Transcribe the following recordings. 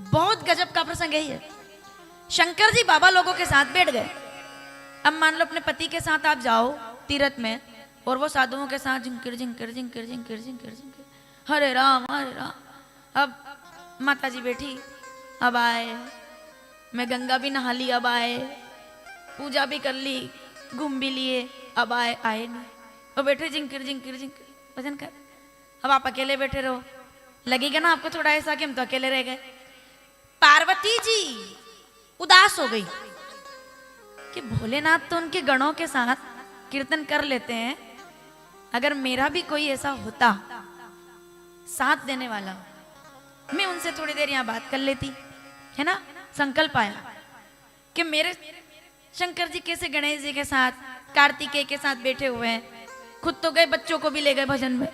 बहुत गजब का प्रसंग है ये। शंकर जी बाबा लोगों के साथ बैठ गए। अब मान लो अपने पति के साथ आप जाओ तीर्थ में और वो साधुओं के साथ जिंकिर जिंकिर जिंकिर जिंकिर जिंकिर जिंकिर, हरे राम हरे राम। अब माता जी बैठी, अब आए, मैं गंगा भी नहा ली, अब आए, पूजा भी कर ली, घूम भी लिए, अब आए नहीं, वो बैठे जिंकिर जिंकिर जिंकिर भजन कर। अब आप अकेले बैठे रहो, लगेगा ना आपको थोड़ा ऐसा कि हम तो अकेले रह गए। पार्वती जी उदास हो गई कि भोलेनाथ तो उनके गणों के साथ कीर्तन कर लेते हैं, अगर मेरा भी कोई ऐसा होता साथ देने वाला, मैं उनसे थोड़ी देर यहाँ बात कर लेती, है ना। संकल्प आया कि मेरे शंकर जी कैसे गणेश जी के साथ कार्तिकेय के साथ बैठे हुए हैं, खुद तो गए, बच्चों को भी ले गए भजन में।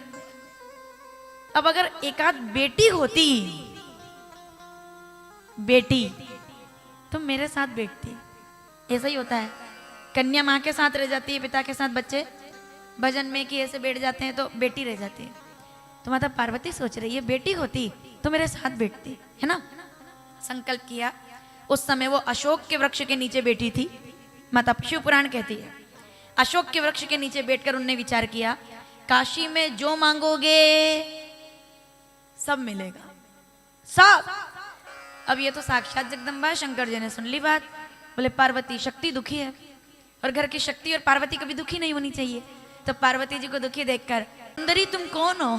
अब अगर एक आध बेटी होती, बेटी तो मेरे साथ बैठती। ऐसा ही होता है, कन्या माँ के साथ रह जाती है, पिता के साथ बच्चे भजन में कि ऐसे बैठ जाते हैं तो बेटी रह जाती है। तो माता पार्वती सोच रही है बेटी होती तो मेरे साथ बैठती, है ना। संकल्प किया। उस समय वो अशोक के वृक्ष के नीचे बैठी थी। माता शिव पुराण कहती है अशोक के वृक्ष के नीचे बैठकर उनने विचार किया, काशी में जो मांगोगे सब मिलेगा, सब। अब ये तो साक्षात जगदम्बा। शंकर जी ने सुन ली बात, बोले पार्वती शक्ति दुखी है और घर की शक्ति और पार्वती कभी दुखी नहीं होनी चाहिए। तो पार्वती जी को दुखी देखकर, सुंदरी तुम कौन हो?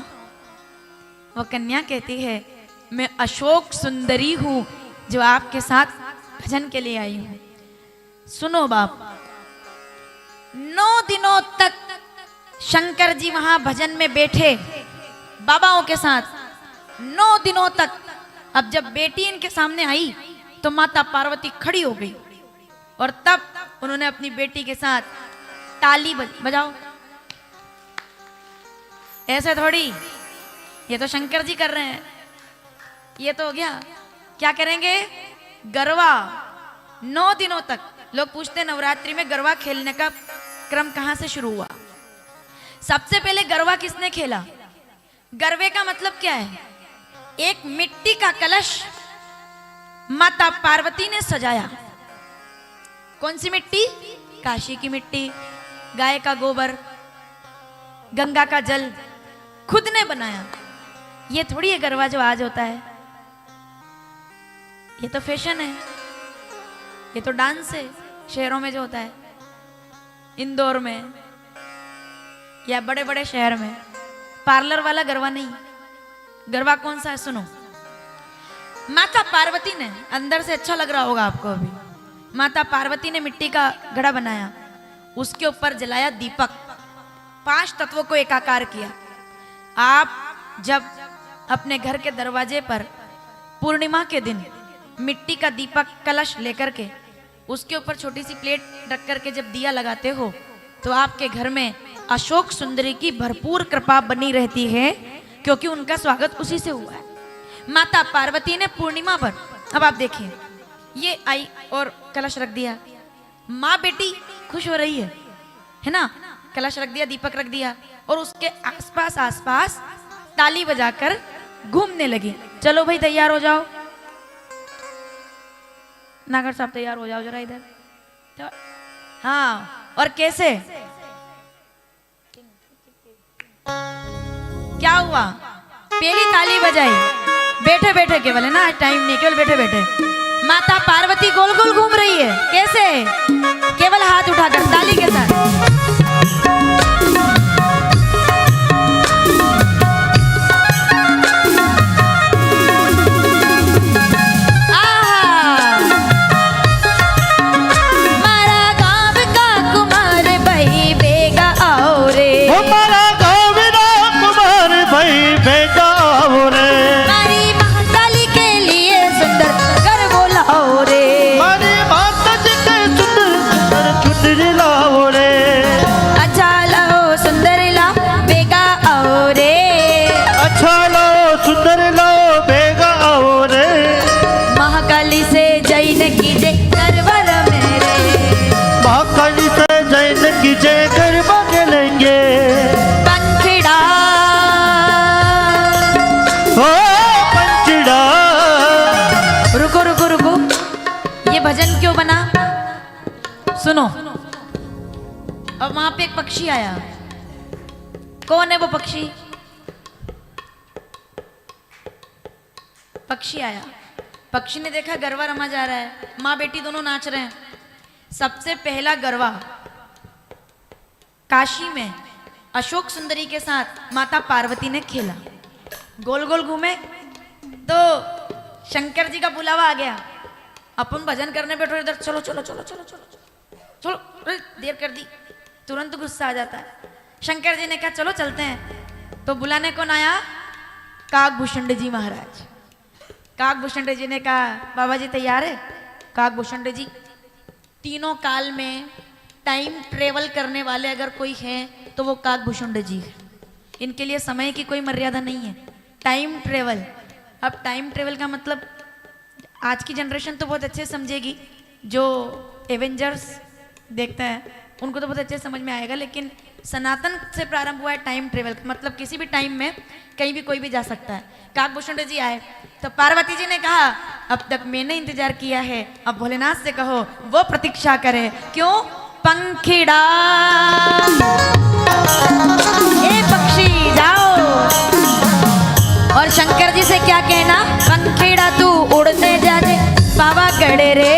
वो कन्या कहती है मैं अशोक सुंदरी हूं जो आपके साथ भजन के लिए आई हूं। सुनो बाप, 9 दिनों तक शंकर जी वहां भजन में बैठे बाबाओं के साथ, 9 दिनों तक। अब जब बेटी इनके सामने आई तो माता पार्वती खड़ी हो गई और तब उन्होंने अपनी बेटी के साथ ताली बजाओ। ऐसे थोड़ी, ये तो शंकर जी कर रहे हैं। ये तो हो गया, क्या करेंगे? गरबा 9 दिनों तक। लोग पूछते हैं नवरात्रि में गरबा खेलने का क्रम कहां से शुरू हुआ? सबसे पहले गरबा किसने खेला? गरबे का मतलब क्या है? एक मिट्टी का कलश माता पार्वती ने सजाया। कौन सी मिट्टी? काशी की मिट्टी, गाय का गोबर, गंगा का जल, खुद ने बनाया। ये थोड़ी है गरबा जो आज होता है, ये तो फैशन है, ये तो डांस है शहरों में जो होता है, इंदौर में या बड़े बड़े शहर में। पार्लर वाला गरबा नहीं। गरबा कौन सा है? सुनो, माता पार्वती ने, अंदर से अच्छा लग रहा होगा आपको अभी, माता पार्वती ने मिट्टी का घड़ा बनाया, उसके ऊपर जलाया दीपक, 5 तत्वों को एकाकार किया। आप जब अपने घर के दरवाजे पर पूर्णिमा के दिन मिट्टी का दीपक कलश लेकर के उसके ऊपर छोटी सी प्लेट रख करके जब दिया लगाते हो तो आपके घर में अशोक सुंदरी की भरपूर कृपा बनी रहती है, क्योंकि उनका स्वागत उसी से हुआ है। माता पार्वती ने पूर्णिमा पर, अब आप देखिए, ये आई और कलश रख दिया, माँ बेटी खुश हो रही है ना। कलश रख दिया, दीपक रख दिया और उसके आसपास ताली बजाकर घूमने लगी। चलो भाई तैयार हो जाओ, नागर साहब तैयार हो जाओ जरा इधर। तो, हाँ, और कैसे क्या हुआ? पहली ताली बजाई, बैठे बैठे केवल, है ना, टाइम नहीं, केवल बैठे बैठे माता पार्वती गोल गोल घूम रही है। कैसे? केवल हाथ उठाकर ताली के साथ। सुनो, अब वहां पे एक पक्षी आया। कौन है वो पक्षी? पक्षी आया, पक्षी ने देखा गरबा रमा जा रहा है, माँ बेटी दोनों नाच रहे हैं। सबसे पहला गरबा काशी में अशोक सुंदरी के साथ माता पार्वती ने खेला। गोल गोल घूमे तो शंकर जी का बुलावा आ गया, अपन भजन करने बैठो, इधर चलो चलो चलो चलो चलो चलो, अरे देर कर दी, तुरंत गुस्सा आ जाता है। शंकर जी ने कहा चलो चलते हैं। तो बुलाने कौन आया? काकभूषण जी महाराज। काकभूषण जी ने कहा बाबा जी तैयार है? काकभूषण जी तीनों काल में टाइम ट्रेवल करने वाले अगर कोई है तो वो काकभूषण जी है। इनके लिए समय की कोई मर्यादा नहीं है। टाइम ट्रेवल, अब टाइम ट्रेवल का मतलब आज की जनरेशन तो बहुत अच्छे समझेगी, जो एवेंजर्स देखता है उनको तो बहुत अच्छे समझ में आएगा, लेकिन सनातन से प्रारंभ हुआ है टाइम ट्रेवल, मतलब किसी भी टाइम में कहीं भी कोई भी जा सकता है। काकभूषण जी आए तो पार्वती जी ने कहा अब तक मैंने इंतजार किया है, अब भोलेनाथ से कहो वो प्रतीक्षा करे। क्यों? पंखीड़ा ए पक्षी जाओ, और शंकर जी से क्या कहना? पंखीड़ा तू उड़ने जा जे पावागढ़ रे,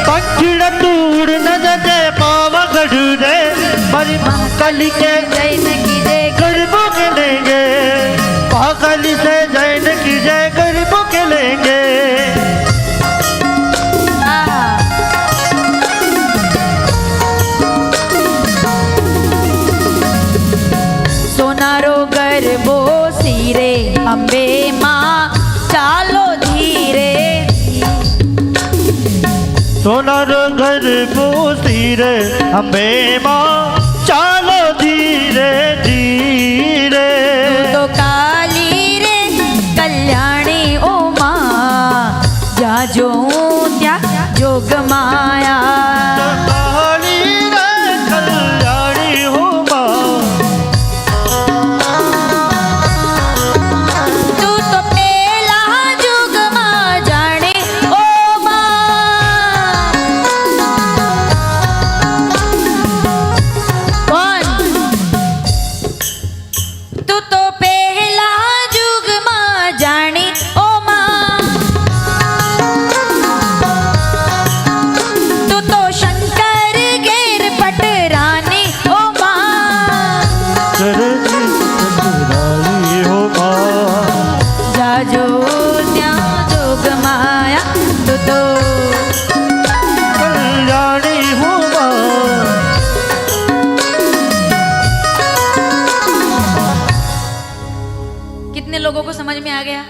पंखीड़ा तू उड़ने जा जे पावागढ़ रे, बड़ी महाकाली के जैन की जय गरीबों के लेंगे, महाकाली से जैन की जय गरीबों के लेंगे। सोनारो गरबो सीरे अम्बे माँ चालो धीरे, सोनार गरबो सीरे अम्बे माँ चालो धीरे धीरे। तो काली रे कल्याणी ओ माँ जा जो त्या जोग माया, काली रे कल्याणी हो माँ, तू तो पहला जुग माँ जाने ओ माँ। कौन? तू तो पहला जुग माँ जाने ओ माँ, तू तो शंकर गेर पटरानी ओ माँ, कल्याणी हो माँ, जाजो त्या जोग माया, तू तो कल्याणी हो माँ। कितने लोगों को समझ में आ गया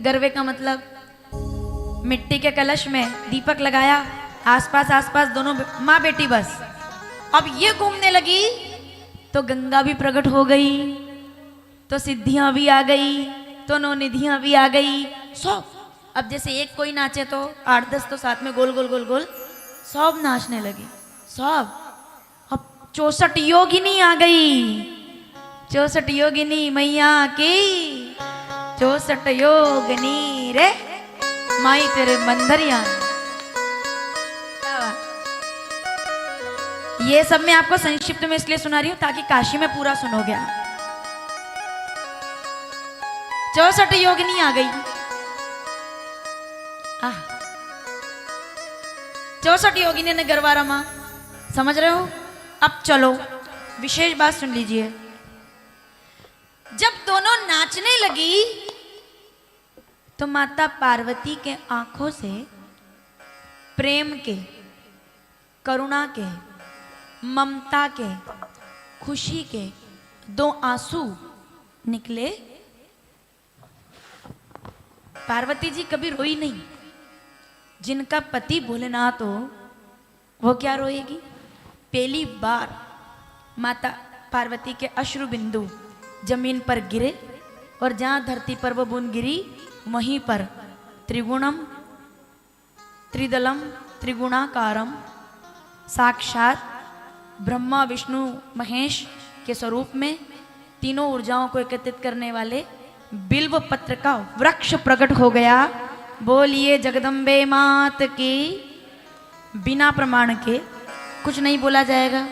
गरबे का मतलब? मिट्टी के कलश में दीपक लगाया, आसपास आसपास दोनों माँ बेटी बस। अब ये घूमने लगी तो गंगा भी प्रकट हो गई, तो सिद्धियां भी आ गई, तो नौनिधियां भी आ गई, सब। अब जैसे एक कोई नाचे तो 8-10 तो साथ में गोल गोल गोल गोल सब नाचने लगी, सब। अब 64 योगिनी आ गई, 64 योगिनी मैया की, 64 योगिनी रे माई तेरे मंदरिया। ये सब मैं आपको संक्षिप्त में इसलिए सुना रही हूं ताकि काशी में पूरा सुनोगे। 64 योगिनी आ गई, 64 योगिनी ने गरबा रमा, समझ रहे हो? अब चलो विशेष बात सुन लीजिए। जब दोनों नाचने लगी तो माता पार्वती के आंखों से प्रेम के, करुणा के, ममता के, खुशी के 2 आंसू निकले। पार्वती जी कभी रोई नहीं। जिनका पति भोलेनाथ हो वो क्या रोएगी? पहली बार माता पार्वती के अश्रु बिंदु जमीन पर गिरे, और जहां धरती पर वो बूंद गिरी वहीं पर त्रिगुणम त्रिदलम त्रिगुणाकारम साक्षात ब्रह्मा विष्णु महेश के स्वरूप में तीनों ऊर्जाओं को एकत्रित करने वाले बिल्व पत्र का वृक्ष प्रकट हो गया। बोलिए जगदम्बे मात की। बिना प्रमाण के कुछ नहीं बोला जाएगा।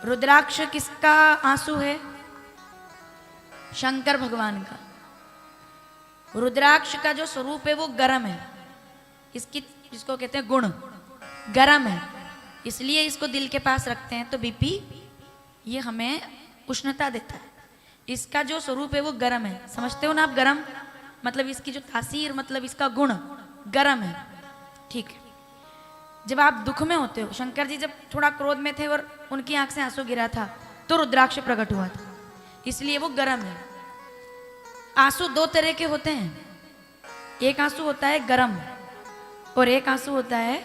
रुद्राक्ष किसका आंसू है? शंकर भगवान का। रुद्राक्ष का जो स्वरूप है वो गर्म है, इसकी जिसको कहते हैं गुण गर्म है, इसलिए इसको दिल के पास रखते हैं तो बीपी ये हमें उष्णता देता है। इसका जो स्वरूप है वो गर्म है, समझते हो ना आप? गर्म मतलब इसकी जो तासीर मतलब इसका गुण गर्म है, ठीक है। जब आप दुख में होते हो, शंकर जी जब थोड़ा क्रोध में थे और उनकी आंख से आंसू गिरा था तो रुद्राक्ष प्रकट हुआ था, इसलिए वो गर्म है। आंसू दो तरह के होते हैं, एक आंसू होता है गर्म और एक आंसू होता है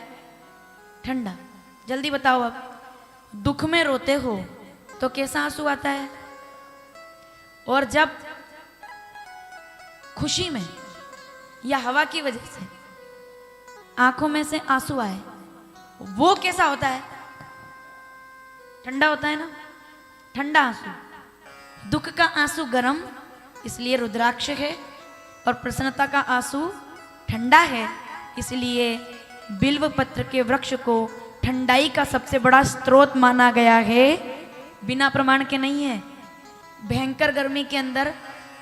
ठंडा। जल्दी बताओ, अब दुख में रोते हो तो कैसा आंसू आता है? और जब खुशी में या हवा की वजह से आंखों में से आंसू आए वो कैसा होता है? ठंडा होता है ना, ठंडा आंसू। दुख का आंसू गर्म इसलिए रुद्राक्ष है, और प्रसन्नता का आंसू ठंडा है, इसलिए बिल्व पत्र के वृक्ष को ठंडाई का सबसे बड़ा स्रोत माना गया है। बिना प्रमाण के नहीं है। भयंकर गर्मी के अंदर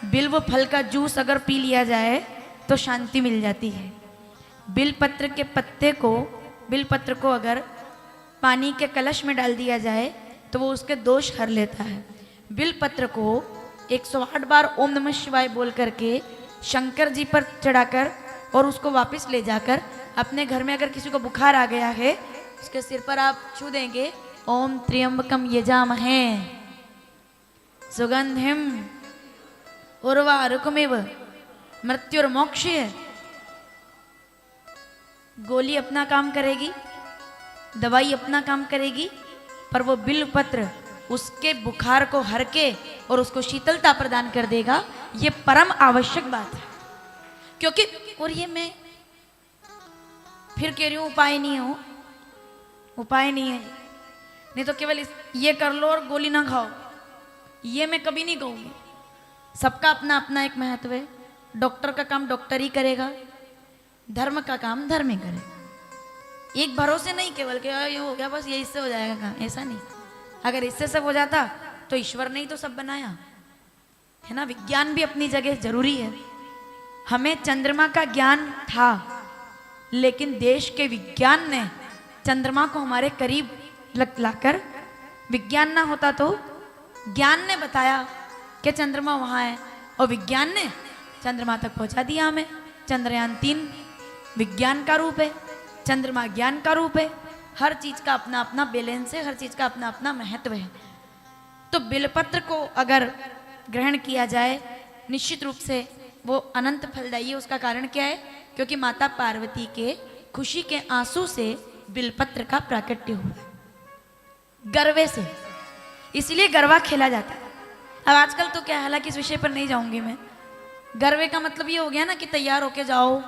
बिल्व फल का जूस अगर पी लिया जाए तो शांति मिल जाती है। बिलपत्र के पत्ते को, बिलपत्र को अगर पानी के कलश में डाल दिया जाए तो वो उसके दोष हर लेता है। बिलपत्र को 108 बार ओम नमः शिवाय बोल करके शंकर जी पर चढ़ाकर और उसको वापस ले जाकर अपने घर में अगर किसी को बुखार आ गया है उसके सिर पर आप छू देंगे, ओम त्र्यंबकम यजामहे सुगंधिम उर्वारुकमिव मृत्युर्मोक्षय। गोली अपना काम करेगी, दवाई अपना काम करेगी, पर वो बिल्वपत्र उसके बुखार को हर के और उसको शीतलता प्रदान कर देगा। ये परम आवश्यक बात है, क्योंकि और ये मैं फिर कह रही हूं उपाय नहीं हो, उपाय नहीं है, नहीं तो केवल ये कर लो और गोली ना खाओ, ये मैं कभी नहीं कहूंगी। सबका अपना अपना एक महत्व है। डॉक्टर का काम डॉक्टर ही करेगा, धर्म का काम धर्म ही करेगा। एक भरोसे नहीं केवल कि ये हो गया बस ये इससे हो जाएगा काम, ऐसा नहीं। अगर इससे सब हो जाता तो ईश्वर ने ही तो सब बनाया है ना। विज्ञान भी अपनी जगह जरूरी है। हमें चंद्रमा का ज्ञान था, लेकिन देश के विज्ञान ने चंद्रमा को हमारे करीब लाकर, विज्ञान ना होता तो ज्ञान ने बताया कि चंद्रमा वहां है और विज्ञान ने चंद्रमा तक पहुंचा दिया हमें। चंद्रयान 3 विज्ञान का रूप है, चंद्रमा ज्ञान का रूप है। हर चीज का अपना अपना बैलेंस है, हर चीज का अपना अपना महत्व है। तो बिलपत्र को अगर ग्रहण किया जाए निश्चित रूप से वो अनंत फलदायी है। उसका कारण क्या है? क्योंकि माता पार्वती के खुशी के आंसू से बिलपत्र का प्राकट्य हुआ, गर्वे से, इसलिए गरबा खेला जाता है। अब आजकल तो क्या, हालांकि इस विषय पर नहीं जाऊंगी मैं। गरबे का मतलब ये हो गया ना कि तैयार होके जाओ,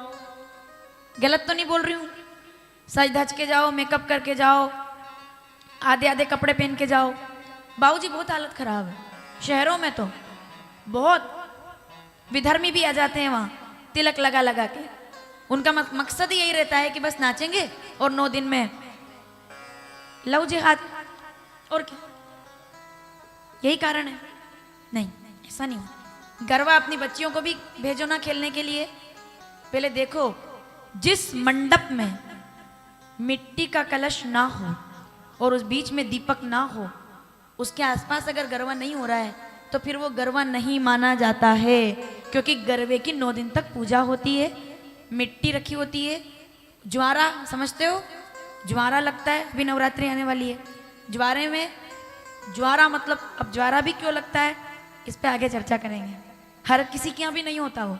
गलत तो नहीं बोल रही हूँ, सज धज के जाओ, मेकअप करके जाओ, आधे आधे कपड़े पहन के जाओ। बाबूजी बहुत हालत खराब है शहरों में, तो बहुत विधर्मी भी आ जाते हैं वहाँ तिलक लगा लगा के। उनका मकसद ही यही रहता है कि बस नाचेंगे और 9 दिन में लव जिहाद, और क्या, यही कारण है। नहीं, ऐसा नहीं हो। गरबा अपनी बच्चियों को भी भेजो ना खेलने के लिए। पहले देखो, जिस मंडप में मिट्टी का कलश ना हो और उस बीच में दीपक ना हो, उसके आसपास अगर गरबा नहीं हो रहा है तो फिर वो गरबा नहीं माना जाता है। क्योंकि गरबे की 9 दिन तक पूजा होती है, मिट्टी रखी होती है। ज्वारा समझते हो? ज्वारा लगता है, अभी नवरात्रि आने वाली है। ज्वारे में ज्वारा मतलब, अब ज्वारा भी क्यों लगता है इस पे आगे चर्चा करेंगे। हर किसी के यहाँ भी नहीं होता, वो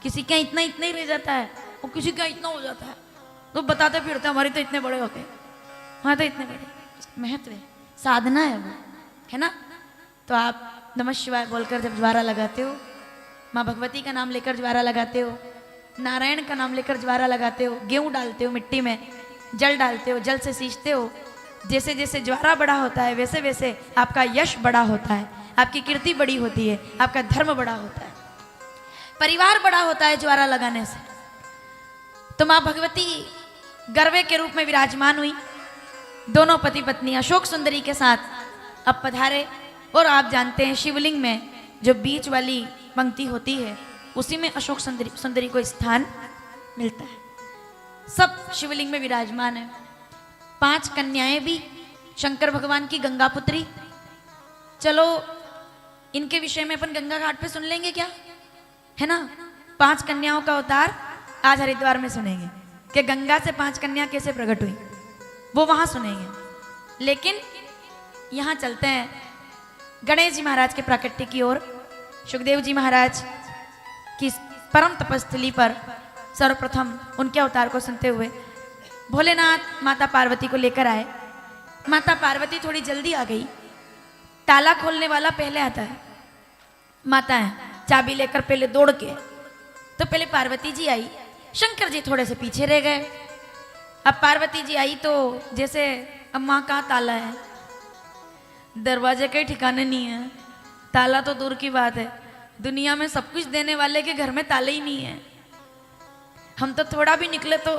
किसी के यहाँ इतना ही रह जाता है, वो किसी के यहाँ इतना हो जाता है, तो बताते फिरते हमारे तो इतने बड़े होते हैं, हमारे तो इतने बड़े। महत्व है, साधना है वो, है ना। तो आप नमः शिवाय बोलकर जब ज्वारा लगाते हो, माँ भगवती का नाम लेकर ज्वारा लगाते हो, नारायण का नाम लेकर ज्वारा लगाते हो, गेहूँ डालते हो मिट्टी में, जल डालते हो, जल से सींचते हो, जैसे जैसे ज्वारा बड़ा होता है वैसे वैसे आपका यश बड़ा होता है, आपकी कीर्ति बड़ी होती है, आपका धर्म बड़ा होता है, परिवार बड़ा होता है ज्वारा लगाने से। तो माँ भगवती गरबे के रूप में विराजमान हुई। दोनों पति पत्नी अशोक सुंदरी के साथ अब पधारे। और आप जानते हैं शिवलिंग में जो बीच वाली पंक्ति होती है उसी में अशोक सुंदरी को स्थान मिलता है। सब शिवलिंग में विराजमान है। 5 कन्याएं भी शंकर भगवान की गंगा पुत्री। चलो इनके विषय में अपन गंगा घाट पे सुन लेंगे क्या, है ना। 5 कन्याओं का अवतार आज हरिद्वार में सुनेंगे कि गंगा से 5 कन्या कैसे प्रकट हुई, वो वहां सुनेंगे। लेकिन यहां चलते हैं गणेश जी महाराज के प्राकट्य की ओर। सुखदेव जी महाराज की परम तपस्थली पर सर्वप्रथम उनके अवतार को सुनते हुए भोलेनाथ माता पार्वती को लेकर आए। माता पार्वती थोड़ी जल्दी आ गई। ताला खोलने वाला पहले आता है, माता है चाबी लेकर पहले दौड़ के। तो पहले पार्वती जी आई, शंकर जी थोड़े से पीछे रह गए। अब पार्वती जी आई तो जैसे अम्मा का ताला है, दरवाजे का ही ठिकाने नहीं है। ताला तो दूर की बात है, दुनिया में सब कुछ देने वाले के घर में ताले ही नहीं है। हम तो थोड़ा भी निकले तो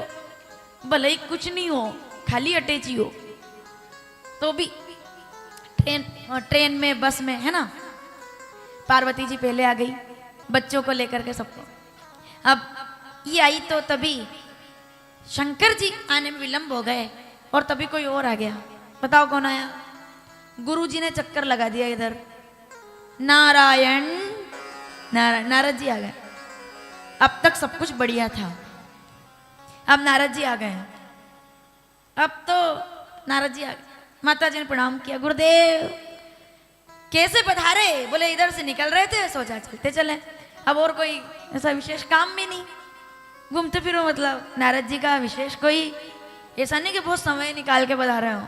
भले ही कुछ नहीं हो, खाली अटैची हो, तो भी ट्रेन में बस में, है ना। पार्वती जी पहले आ गई बच्चों को लेकर के सबको। अब ये आई तो तभी शंकर जी आने में विलंब हो गए और तभी कोई और आ गया। बताओ कौन आया। गुरु जी ने चक्कर लगा दिया इधर। नारायण नारायण, नारद जी आ गए। अब तक सब कुछ बढ़िया था, अब नारद जी आ गए। अब तो नारद जी आ गए। माता जी ने प्रणाम किया, गुरुदेव कैसे पधारे। बोले इधर से निकल रहे थे, सोचा चलते चले। अब और कोई ऐसा विशेष काम भी नहीं, घूमते फिरो। मतलब नारद जी का विशेष कोई ऐसा नहीं कि बहुत समय निकाल के बता रहे हो।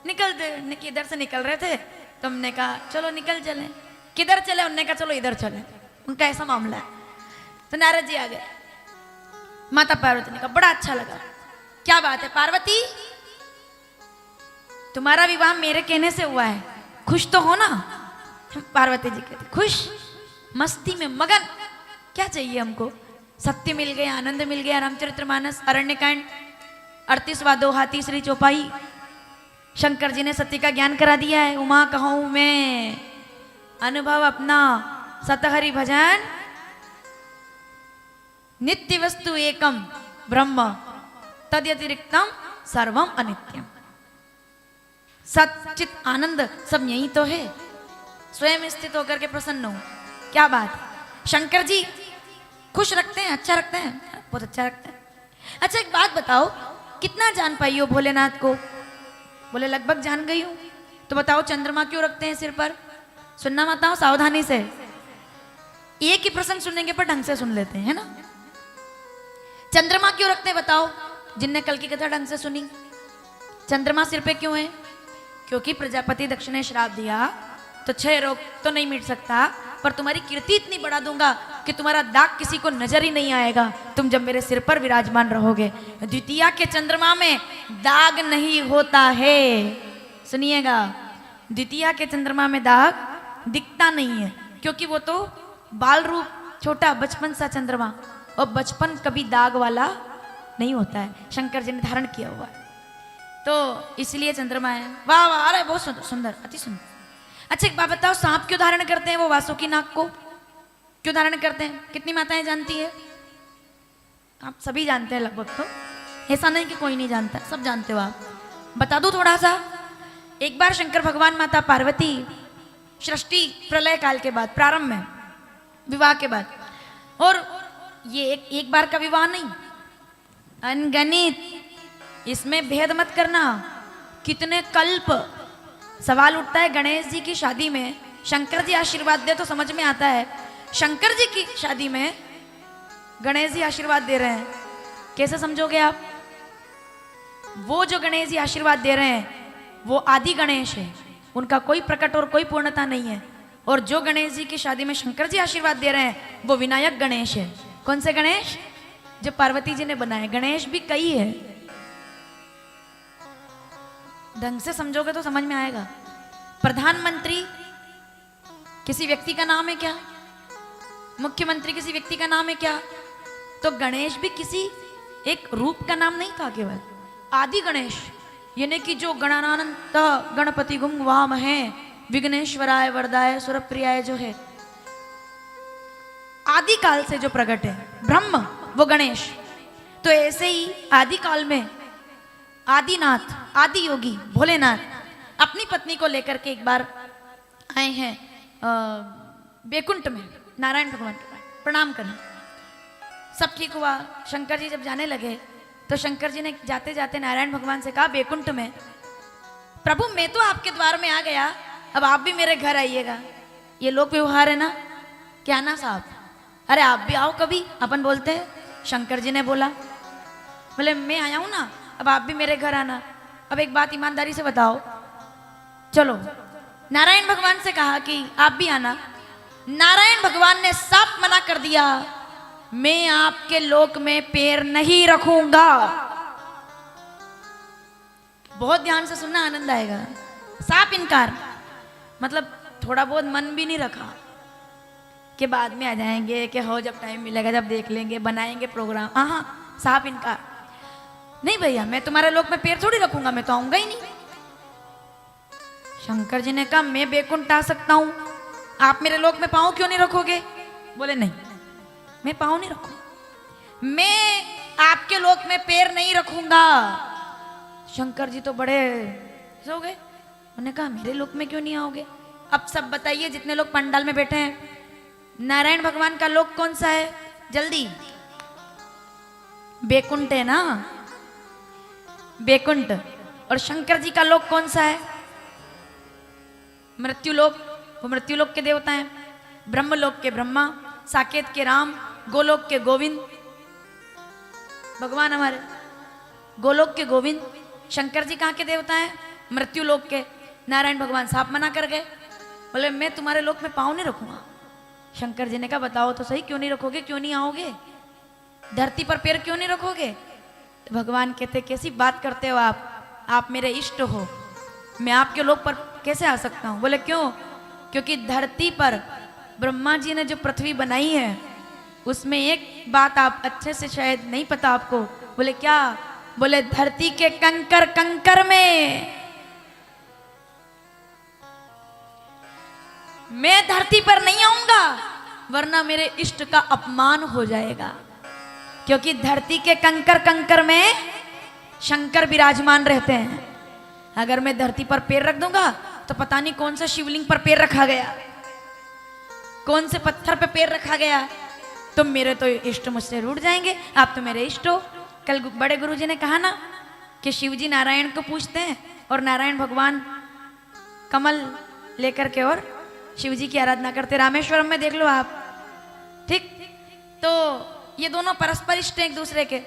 निकलते किधर से निकल रहे थे, तो हमने कहा चलो निकल चले। किधर चले, उनने कहा चलो इधर चले। उनका ऐसा मामला है। तो नारद जी आ गए। माता पार्वती ने कहा बड़ा अच्छा लगा। क्या बात है पार्वती, तुम्हारा विवाह मेरे कहने से हुआ है, खुश तो हो ना। पार्वती जी कहती खुश, मस्ती में मगन, क्या चाहिए हमको। सत्य मिल गया, आनंद मिल गया। रामचरितमानस अरण्यकांड 38वां दोहा 3री चौपाई। शंकर जी ने सत्य का ज्ञान करा दिया है। उमा कहूं मैं अनुभव अपना, सतहरि भजन नित्य वस्तु एकम ब्रह्म, तद्यतिरिक्तम सर्वम अनित्यम। सचित आनंद सब यही तो है, स्वयं स्थित होकर के प्रसन्न हो। क्या बात है। शंकर जी खुश रखते हैं, अच्छा रखते हैं, बहुत अच्छा रखते हैं। अच्छा एक बात बताओ, कितना जान पाई हो भोलेनाथ को। बोले लगभग जान गई हूं। तो बताओ चंद्रमा क्यों रखते हैं सिर पर। सुनना माताओं सावधानी से, एक ही प्रसंग सुनेंगे पर ढंग से सुन लेते हैं, है ना। चंद्रमा क्यों रखते हैं बताओ, जिनने कल की कथा ढंग से सुनी। चंद्रमा सिर पे क्यों है, क्योंकि प्रजापति दक्ष ने श्राप दिया तो 6 रोग तो नहीं मिट सकता, पर तुम्हारी कीर्ति इतनी बढ़ा दूंगा कि तुम्हारा दाग किसी को नजर ही नहीं आएगा, तुम जब मेरे सिर पर विराजमान रहोगे। द्वितीया के चंद्रमा में दाग नहीं होता है, सुनिएगा। द्वितीया के चंद्रमा में दाग दिखता नहीं है, क्योंकि वो तो बाल रूप छोटा बचपन सा चंद्रमा, और बचपन कभी दाग वाला नहीं होता है, शंकर जी ने धारण किया हुआ है, तो इसलिए चंद्रमा है। वाह वाह, अरे बहुत सुंदर सुंदर, अति सुंदर। अच्छा एक बात बताओ, सांप क्यों धारण करते हैं वो वासुकी नाग को, क्यों धारण करते हैं। कितनी माताएं जानती है। आप सभी जानते हैं लगभग, तो ऐसा नहीं कि कोई नहीं जानता, सब जानते हो आप। बता दूं थोड़ा सा। एक बार शंकर भगवान माता पार्वती सृष्टि प्रलय काल के बाद, प्रारंभ में विवाह के बाद, और ये एक बार का विवाह नहीं, अनगणित, इसमें भेद मत करना, कितने कल्प। सवाल उठता है गणेश जी की शादी में शंकर जी आशीर्वाद दे तो समझ में आता है, शंकर जी की शादी में गणेश जी आशीर्वाद दे रहे हैं, कैसे समझोगे आप। वो जो गणेश जी आशीर्वाद दे रहे हैं वो आदि गणेश है, उनका कोई प्रकट और कोई पूर्णता नहीं है। और जो गणेश जी की शादी में शंकर जी आशीर्वाद दे रहे हैं वो विनायक गणेश है। कौन से गणेश, जो पार्वती जी ने बनाए। गणेश भी कई है, ढंग से समझोगे तो समझ में आएगा। प्रधानमंत्री किसी व्यक्ति का नाम है क्या, मुख्यमंत्री किसी व्यक्ति का नाम है क्या, तो गणेश भी किसी एक रूप का नाम नहीं था केवल, आदि गणेश। यानी कि जो गणानंत गणपति गुम वाम है, विघ्नेश्वराय वरदाय सुरप्रियाय जो है, आदि काल से जो प्रकट है ब्रह्म वो गणेश। तो ऐसे ही आदि काल में आदिनाथ आदि योगी भोलेनाथ अपनी पत्नी को लेकर के एक बार आए हैं बैकुंठ में नारायण भगवान के पास प्रणाम करने। सब ठीक हुआ, शंकर जी जब जाने लगे तो शंकर जी ने जाते जाते नारायण भगवान से कहा बैकुंठ में, प्रभु मैं तो आपके द्वार में आ गया, अब आप भी मेरे घर आइएगा। ये लोक व्यवहार है ना, क्या ना साहब, अरे आप भी आओ कभी, अपन बोलते हैं। शंकर जी ने बोला, बोले मैं आया हूं ना, अब आप भी मेरे घर आना। अब एक बात ईमानदारी से बताओ, चलो नारायण भगवान से कहा कि आप भी आना। नारायण भगवान ने साफ मना कर दिया, मैं आपके लोक में पैर नहीं रखूंगा। बहुत ध्यान से सुनना, आनंद आएगा। साफ इनकार, मतलब थोड़ा बहुत मन भी नहीं रखा कि बाद में आ जाएंगे, कि हो जब टाइम मिलेगा जब देख लेंगे, बनाएंगे प्रोग्राम। हाँ, साफ इनकार, नहीं भैया मैं तुम्हारे लोक में पैर थोड़ी रखूंगा, मैं तो आऊंगा ही नहीं। शंकर जी ने कहा मैं बैकुंठ आ सकता हूं, आप मेरे लोक में पांव क्यों नहीं रखोगे? बोले नहीं, मैं पांव नहीं रखूंगा, मैं आपके लोक में पैर नहीं रखूंगा। शंकर जी तो बड़े हो गए, उन्होंने कहा मेरे लोक में क्यों नहीं आओगे? अब सब बताइए जितने लोग पंडाल में बैठे हैं, नारायण भगवान का लोक कौन सा है? जल्दी, बैकुंठ है ना, बैकुंठ। और शंकर जी का लोक कौन सा है? मृत्युलोक, वो मृत्युलोक के देवता हैं। ब्रह्मलोक के ब्रह्मा, साकेत के राम, गोलोक के गोविंद, भगवान हमारे गोलोक के गोविंद। शंकर जी कहाँ के देवता हैं? मृत्युलोक के। नारायण भगवान साफ मना कर गए, बोले मैं तुम्हारे लोक में पाँव नहीं रखूंगा। शंकर जी ने कहा बताओ तो सही, क्यों नहीं रखोगे, क्यों नहीं आओगे, धरती पर पैर क्यों नहीं रखोगे? तो भगवान कहते कैसी बात करते हो आप मेरे इष्ट हो, मैं आपके लोक पर कैसे आ सकता हूँ? बोले क्यों? क्योंकि धरती पर ब्रह्मा जी ने जो पृथ्वी बनाई है उसमें एक बात आप अच्छे से शायद नहीं पता आपको। बोले क्या? बोले धरती के कंकर कंकर में मैं धरती पर नहीं आऊंगा, वरना मेरे इष्ट का अपमान हो जाएगा। क्योंकि धरती के कंकर कंकर में शंकर विराजमान रहते हैं। अगर मैं धरती पर पैर रख दूंगा तो पता नहीं कौन सा शिवलिंग पर पैर रखा गया, कौन से पत्थर पे पैर रखा गया, तो मेरे तो इष्ट मुझसे रूठ जाएंगे। आप तो मेरे इष्ट हो। कल बड़े गुरु जी ने कहा ना कि शिवजी नारायण को पूछते हैं और नारायण भगवान कमल लेकर के और शिवजी की आराधना करते। रामेश्वरम में देख लो आप, ठीक। तो ये दोनों परस्पर इष्ट हैं एक दूसरे के।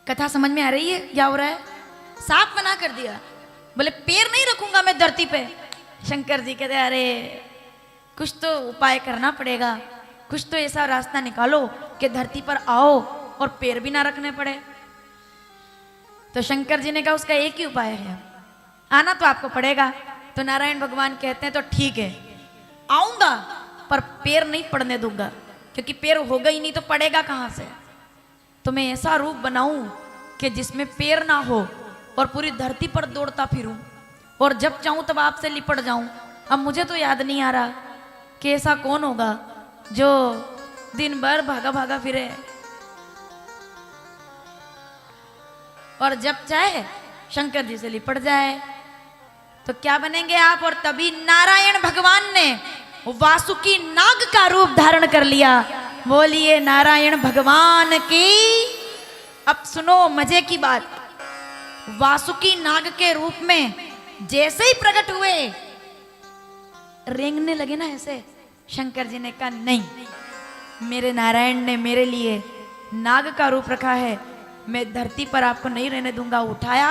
कथा समझ में आ रही है क्या हो रहा है? साफ मना कर दिया, बोले पैर नहीं रखूंगा मैं धरती पे। शंकर जी कहते अरे कुछ तो उपाय करना पड़ेगा, कुछ तो ऐसा रास्ता निकालो कि धरती पर आओ और पैर भी ना रखने पड़े। तो शंकर जी ने कहा उसका एक ही उपाय है, आना तो आपको पड़ेगा। तो नारायण भगवान कहते हैं तो ठीक है आऊंगा, पर पैर नहीं पड़ने दूंगा, क्योंकि पैर होगा ही नहीं तो पड़ेगा कहां से। तो मैं ऐसा रूप बनाऊं कि जिसमें पैर ना हो और पूरी धरती पर दौड़ता फिरूं और जब चाहूं तब आपसे लिपट जाऊं। अब मुझे तो याद नहीं आ रहा कि ऐसा कौन होगा जो दिन भर भागा भागा फिरे और जब चाहे शंकर जी से लिपट जाए। तो क्या बनेंगे आप? और तभी नारायण भगवान ने वासुकी नाग का रूप धारण कर लिया। बोलिए नारायण भगवान की। अब सुनो मजे की बात, वासुकी नाग के रूप में जैसे ही प्रकट हुए रेंगने लगे ना ऐसे, शंकर जी ने कहा नहीं, मेरे नारायण ने मेरे लिए नाग का रूप रखा है, मैं धरती पर आपको नहीं रहने दूंगा। उठाया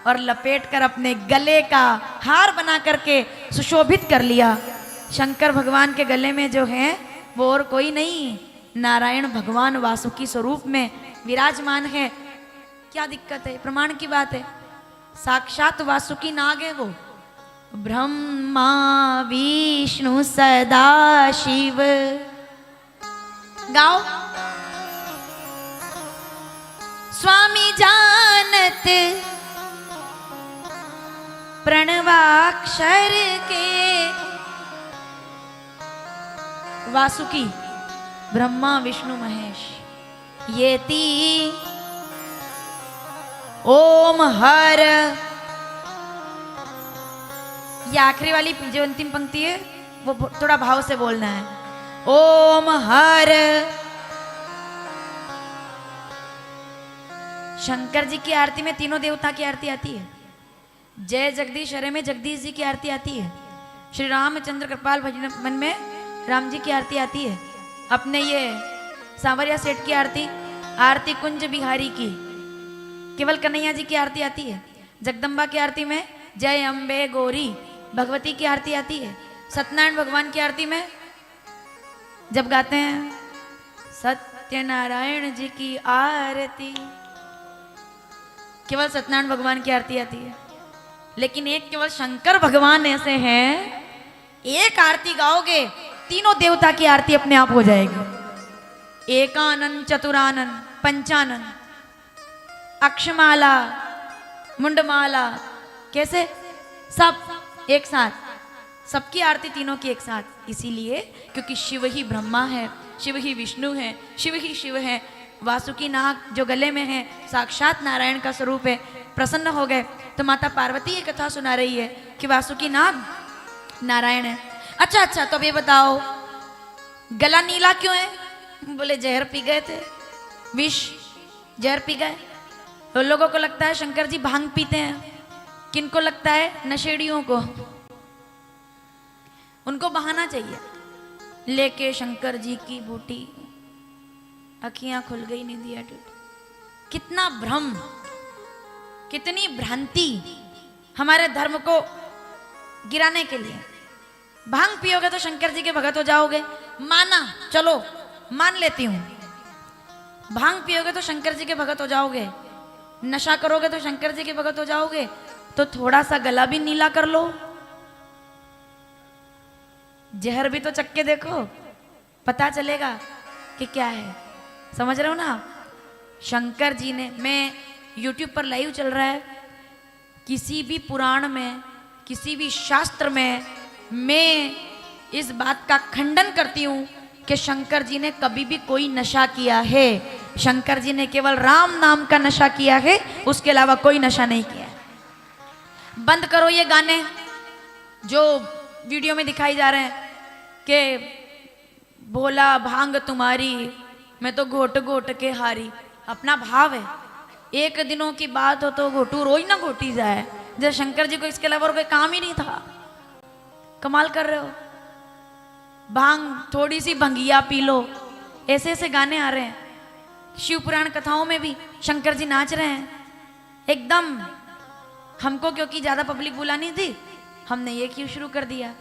और लपेटकर अपने गले का हार बना करके सुशोभित कर लिया। शंकर भगवान के गले में जो है वो और कोई नहीं, नारायण भगवान वासुकी स्वरूप में विराजमान है। क्या दिक्कत है? प्रमाण की बात है, साक्षात वासुकी नाग है वो। ब्रह्मा विष्णु सदा शिव, गाओ। स्वामी जानत प्रणवाक्षर के वासुकी ब्रह्मा विष्णु महेश येती ओम हर। ये आखिरी वाली जो अंतिम पंक्ति है वो थोड़ा भाव से बोलना है। ओम हर। शंकर जी की आरती में तीनों देवता की आरती आती है। जय जगदीश हरे में जगदीश जी की आरती आती है। श्री रामचंद्र कृपाल भजन मन में राम जी की आरती आती है। अपने ये सांवरिया सेठ की आरती आरती कुंज बिहारी की केवल कन्हैया जी की आरती आती है। जगदम्बा की आरती में जय अम्बे गौरी भगवती की आरती आती है। सत्यनारायण भगवान की आरती में जब गाते हैं सत्यनारायण जी की आरती केवल सत्यनारायण भगवान की आरती आती है। लेकिन एक केवल शंकर भगवान ऐसे हैं एक आरती गाओगे तीनों देवता की आरती अपने आप हो जाएगी। एकानन चतुरानन पंचानन अक्षमाला मुंडमाला कैसे सब एक साथ सबकी आरती तीनों की एक साथ। इसीलिए क्योंकि शिव ही ब्रह्मा है शिव ही विष्णु है शिव ही शिव है। वासुकी नाग जो गले में है साक्षात नारायण का स्वरूप है। प्रसन्न हो गए तो माता पार्वती ये कथा सुना रही है कि वासुकी नाग नारायण है। अच्छा अच्छा तो अब ये बताओ गला नीला क्यों है? बोले जहर पी गए थे विष जहर पी गए। तो लोगों को लगता है शंकर जी भांग पीते हैं। किनको लगता है? नशेड़ियों को। उनको बहाना चाहिए। लेके शंकर जी की बूटी अखियां खुल गई निंदिया टूटी। कितना भ्रम कितनी भ्रांति हमारे धर्म को गिराने के लिए। भांग पियोगे तो शंकर जी के भगत हो जाओगे माना चलो मान लेती हूं। भांग पियोगे तो शंकर जी के भगत हो जाओगे। नशा करोगे तो शंकर जी के भगत हो जाओगे। तो थोड़ा सा गला भी नीला कर लो। जहर भी तो चख के देखो पता चलेगा कि क्या है। समझ रहे हो ना? शंकर जी ने मैं YouTube पर लाइव चल रहा है। किसी भी पुराण में किसी भी शास्त्र में मैं इस बात का खंडन करती हूं कि शंकर जी ने कभी भी कोई नशा किया है। शंकर जी ने केवल राम नाम का नशा किया है उसके अलावा कोई नशा नहीं किया है। बंद करो ये गाने जो वीडियो में दिखाई जा रहे हैं कि भोला भांग तुम्हारी मैं तो घोट घोट के हारी। अपना भाव है। एक दिनों की बात हो तो घोटू रोज ना घोटी जाए। जब शंकर जी को इसके अलावा कोई काम ही नहीं था। कमाल कर रहे हो। भांग थोड़ी सी भंगिया पी लो ऐसे ऐसे गाने आ रहे हैं। शिव पुराण कथाओं में भी शंकर जी नाच रहे हैं एकदम। हमको क्योंकि ज्यादा पब्लिक बुलानी थी हमने ये क्यों शुरू कर दिया।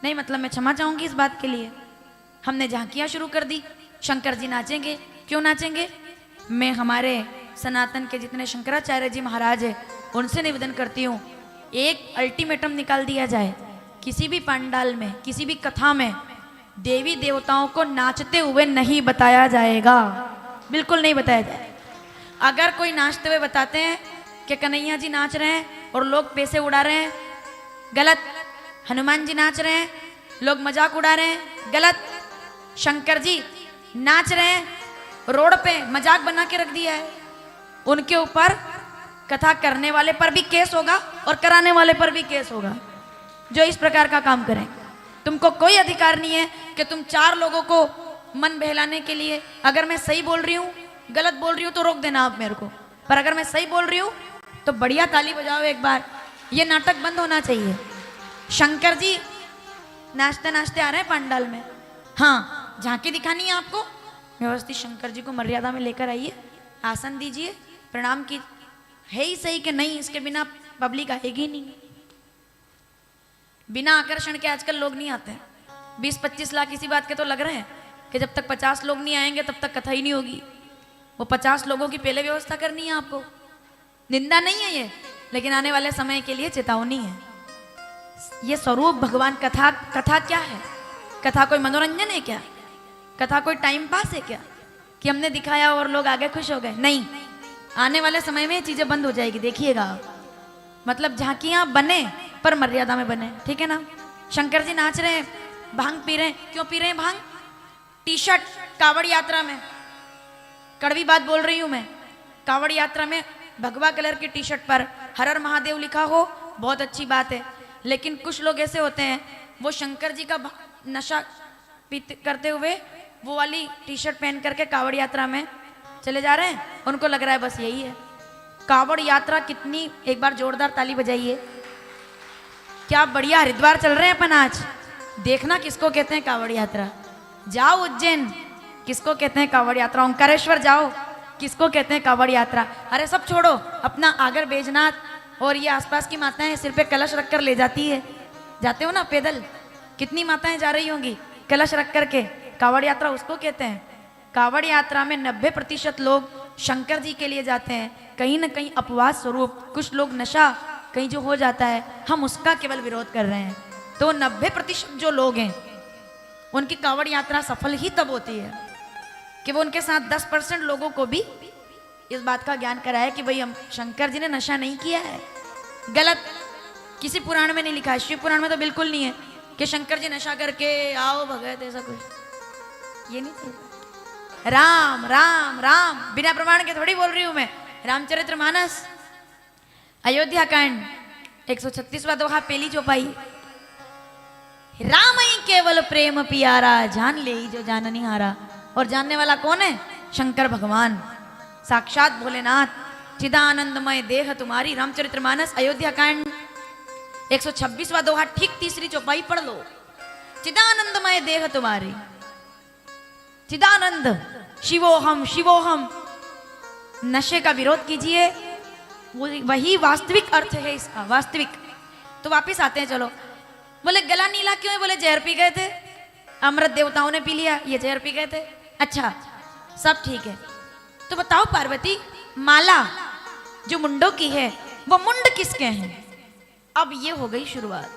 नहीं मतलब मैं क्षमा चाहूंगी इस बात के लिए। हमने झांकियां शुरू कर दी। शंकर जी नाचेंगे क्यों नाचेंगे? मैं हमारे सनातन के जितने शंकराचार्य जी महाराज है उनसे निवेदन करती हूँ एक अल्टीमेटम निकाल दिया जाए। किसी भी पंडाल में किसी भी कथा में देवी देवताओं को नाचते हुए नहीं बताया जाएगा। बिल्कुल नहीं बताया जाए। अगर कोई नाचते हुए बताते हैं कि कन्हैया जी नाच रहे हैं और लोग पैसे उड़ा रहे हैं गलत। हनुमान जी नाच रहे हैं लोग मजाक उड़ा रहे हैं गलत। शंकर जी नाच रहे हैं रोड पे मजाक बना के रख दिया है। उनके ऊपर कथा करने वाले पर भी केस होगा और कराने वाले पर भी केस होगा जो इस प्रकार का काम करें। तुमको कोई अधिकार नहीं है कि तुम चार लोगों को मन बहलाने के लिए अगर मैं सही बोल रही हूँ गलत बोल रही हूँ तो रोक देना आप मेरे को। पर अगर मैं सही बोल रही हूँ तो बढ़िया ताली बजाओ एक बार। ये नाटक बंद होना चाहिए। शंकर जी नाचते नाचते आ रहे हैं पंडाल में। हाँ झांकी दिखानी है आपको व्यवस्थित शंकर जी को मर्यादा में लेकर आइए आसन दीजिए प्रणाम की है ही सही कि नहीं इसके बिना पब्लिक आएगी नहीं। बिना आकर्षण के आजकल लोग नहीं आते हैं। 20-25 लाख इसी बात के तो लग रहे हैं कि जब तक 50 लोग नहीं आएंगे तब तक कथा ही नहीं होगी। वो 50 लोगों की पहले व्यवस्था करनी है आपको। निंदा नहीं है ये लेकिन आने वाले समय के लिए चेतावनी है। ये स्वरूप भगवान कथा कथा क्या है? कथा कोई मनोरंजन है क्या? कथा कोई टाइम पास है क्या कि हमने दिखाया और लोग आगे खुश हो गए? नहीं। आने वाले समय में ये चीजें बंद हो जाएगी देखिएगा आप। मतलब झांकियां बने पर मर्यादा में बने, ठीक है ना। शंकर जी नाच रहे हैं, भांग पी रहे हैं। क्यों पी रहे हैं भांग? टी शर्ट कावड़ यात्रा में, कड़वी बात बोल रही हूं मैं, कावड़ यात्रा में भगवा कलर की टी शर्ट पर हर हर महादेव लिखा हो, बहुत अच्छी बात है। लेकिन कुछ लोग ऐसे होते हैं, वो शंकर जी का नशा पीते करते हुए वो वाली टी शर्ट पहन करके कावड़ यात्रा में चले जा रहे हैं। उनको लग रहा है बस यही है कावड़ यात्रा। कितनी, एक बार जोरदार ताली बजाइए। क्या बढ़िया हरिद्वार चल रहे हैं अपन आज। देखना किसको कहते हैं कावड़ यात्रा। जाओ उज्जैन, किसको कहते हैं कावड़ यात्रा। ओंकारेश्वर जाओ, किसको कहते हैं कावड़ यात्रा। अरे सब छोड़ो, अपना आगर बैजनाथ और ये आसपास की माताएं सिर पे कलश रखकर ले जाती है, जाते हो ना पैदल, कितनी माताएं जा रही होंगी कलश रख करके, कावड़ यात्रा उसको कहते हैं। कावड़ यात्रा में 90% लोग शंकर जी के लिए जाते हैं। कहीं ना कहीं अपवाद स्वरूप कुछ लोग नशा कहीं जो हो जाता है, हम उसका केवल विरोध कर रहे हैं। तो 90% जो लोग हैं उनकी कावड़ यात्रा सफल ही तब होती है कि वो उनके साथ 10% लोगों को भी इस बात का ज्ञान कराए कि भाई हम शंकर जी ने नशा नहीं किया है। गलत, किसी पुराण में नहीं लिखा है, शिव पुराण में तो बिल्कुल नहीं है कि शंकर जी नशा करके आओ भगत, ऐसा कुछ ये नहीं था। राम राम राम बिना प्रमाण के थोड़ी बोल रही हूं मैं। रामचरितमानस अयोध्या कांड 136वां दोहा, पहली चौपाई। राम ही केवल प्रेम पियारा, जान ले जो जाननी हारा। और जानने वाला कौन है? शंकर भगवान, साक्षात भोलेनाथ। चिदानंदमय देह तुम्हारी, रामचरितमानस अयोध्या कांड 126वां दोहा, ठीक तीसरी चौपाई पढ़ लो। चिदानंदमय देह तुम्हारी, चिदानंद, शिवोहम शिवोहम। नशे का विरोध कीजिए, वही वास्तविक अर्थ है इसका, वास्तविक। तो वापिस आते हैं, चलो। बोले गला नीला क्यों है? बोले जहर पी गए थे, अमृत देवताओं ने पी लिया, ये जहर पी गए थे। अच्छा, सब ठीक है। तो बताओ पार्वती, माला जो मुंडों की है वो मुंड किसके हैं? अब ये हो गई शुरुआत।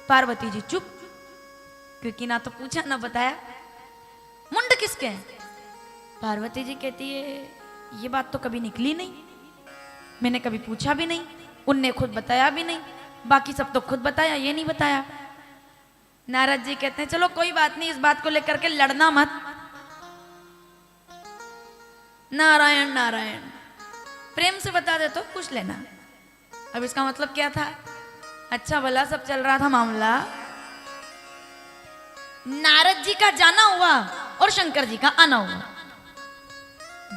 पार्वती जी चुप, क्योंकि ना तो पूछा ना बताया। मुंड किसके हैं? पार्वती जी कहती है ये बात तो कभी निकली नहीं, मैंने कभी पूछा भी नहीं, उनने खुद बताया भी नहीं, बाकी सब तो खुद बताया, ये नहीं बताया। नारद जी कहते हैं चलो कोई बात नहीं, इस बात को लेकर के लड़ना मत। नारायण नारायण, प्रेम से बता दे तो पूछ लेना। अब इसका मतलब क्या था? अच्छा भला सब चल रहा था मामला, नारद जी का जाना हुआ और शंकर जी का आना हुआ।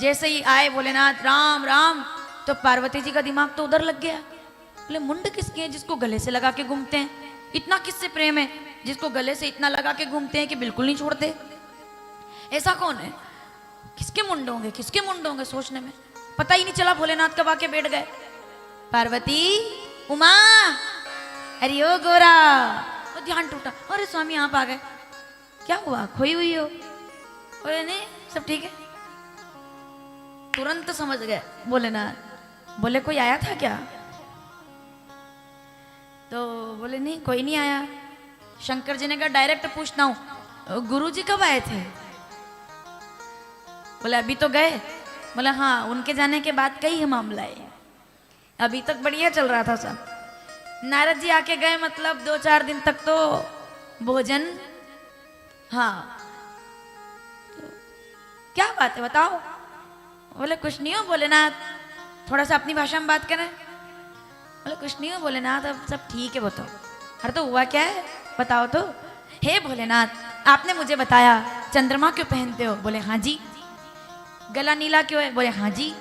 जैसे ही आए भोलेनाथ राम राम, तो पार्वती जी का दिमाग तो उधर लग गया। बोले मुंड किसके हैं जिसको गले से लगा के घूमते हैं? इतना किससे प्रेम है जिसको गले से इतना लगा के घूमते हैं कि बिल्कुल नहीं छोड़ते? ऐसा कौन है? किसके मुंड होंगे, किसके मुंड होंगे? सोचने में पता ही नहीं चला, भोलेनाथ कब आके बैठ गए। पार्वती, उमा, अरे ओ गोरा, वो ध्यान टूटा, अरे स्वामी आप आ गए, क्या हुआ, खोई हुई हो? बोले नहीं सब ठीक है। तुरंत समझ गए भोलेनाथ। बोले कोई आया था क्या? तो बोले नहीं कोई नहीं आया। शंकर जी ने कहा डायरेक्ट पूछता हूं, गुरु जी कब आए थे? बोले अभी तो गए। बोले हाँ, उनके जाने के बाद कई है मामला है, अभी तक बढ़िया चल रहा था सब। नारद जी आके गए, मतलब 2-4 दिन तक तो भोजन। हाँ तो क्या बात है बताओ? बोले कुछ नहीं हो भोलेनाथ, थोड़ा सा अपनी भाषा में बात करें। बोले कुछ नहीं हो भोलेनाथ, अब सब ठीक है। वो तो अरे तो हुआ क्या है बताओ तो। हे भोलेनाथ, आपने मुझे बताया चंद्रमा क्यों पहनते हो? बोले हाँ जी। गला नीला क्यों है? बोले हाँ जी।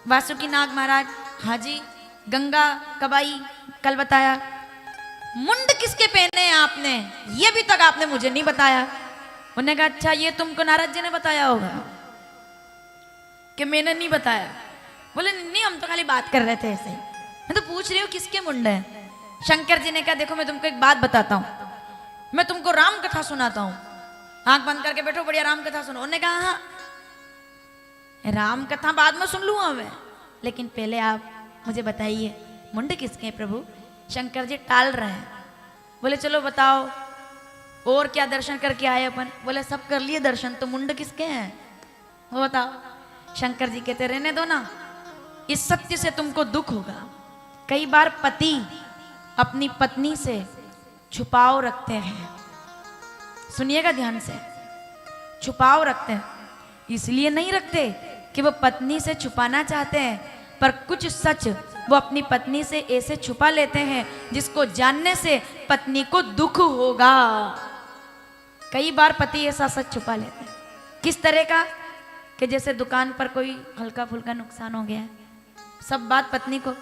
वासुकी नाग महाराज? हाँ जी। गंगा कब आई? कल बताया। मुंड किसके पहने हैं आपने? ये भी तक आपने मुझे नहीं बताया। उन्होंने कहा अच्छा ये तुमको नारद जी ने बताया होगा कि मैंने नहीं बताया। बोले नहीं हम तो खाली बात कर रहे थे ऐसे ही, मैं तो पूछ रही हूँ किसके मुंड है। शंकर जी ने कहा देखो मैं तुमको एक बात बताता हूँ, मैं तुमको राम कथा सुनाता हूँ, आंख बंद करके बैठो, बढ़िया राम कथा सुनो। उन्होंने कहा हाँ राम कथा बाद में सुन लूंगा मैं, लेकिन पहले आप मुझे बताइए मुंड किसके हैं प्रभु? शंकर जी टाल रहे हैं। बोले चलो बताओ और क्या दर्शन करके आए अपन? बोले सब कर लिए दर्शन, तो मुंड किसके हैं वो बताओ। शंकर जी कहते रहने दो ना, इस सत्य से तुमको दुख होगा। कई बार पति अपनी पत्नी से छुपाव रखते हैं। सुनिएगा ध्यान से, छुपाव रखते हैं इसलिए नहीं रखते कि वो पत्नी से छुपाना चाहते हैं, पर कुछ सच वो अपनी पत्नी से ऐसे छुपा लेते हैं जिसको जानने से पत्नी को दुख होगा। कई बार पति ऐसा सच छुपा लेते हैं। किस तरह का? कि जैसे दुकान पर कोई हल्का फुल्का नुकसान हो गया है, सब बात पत्नी को,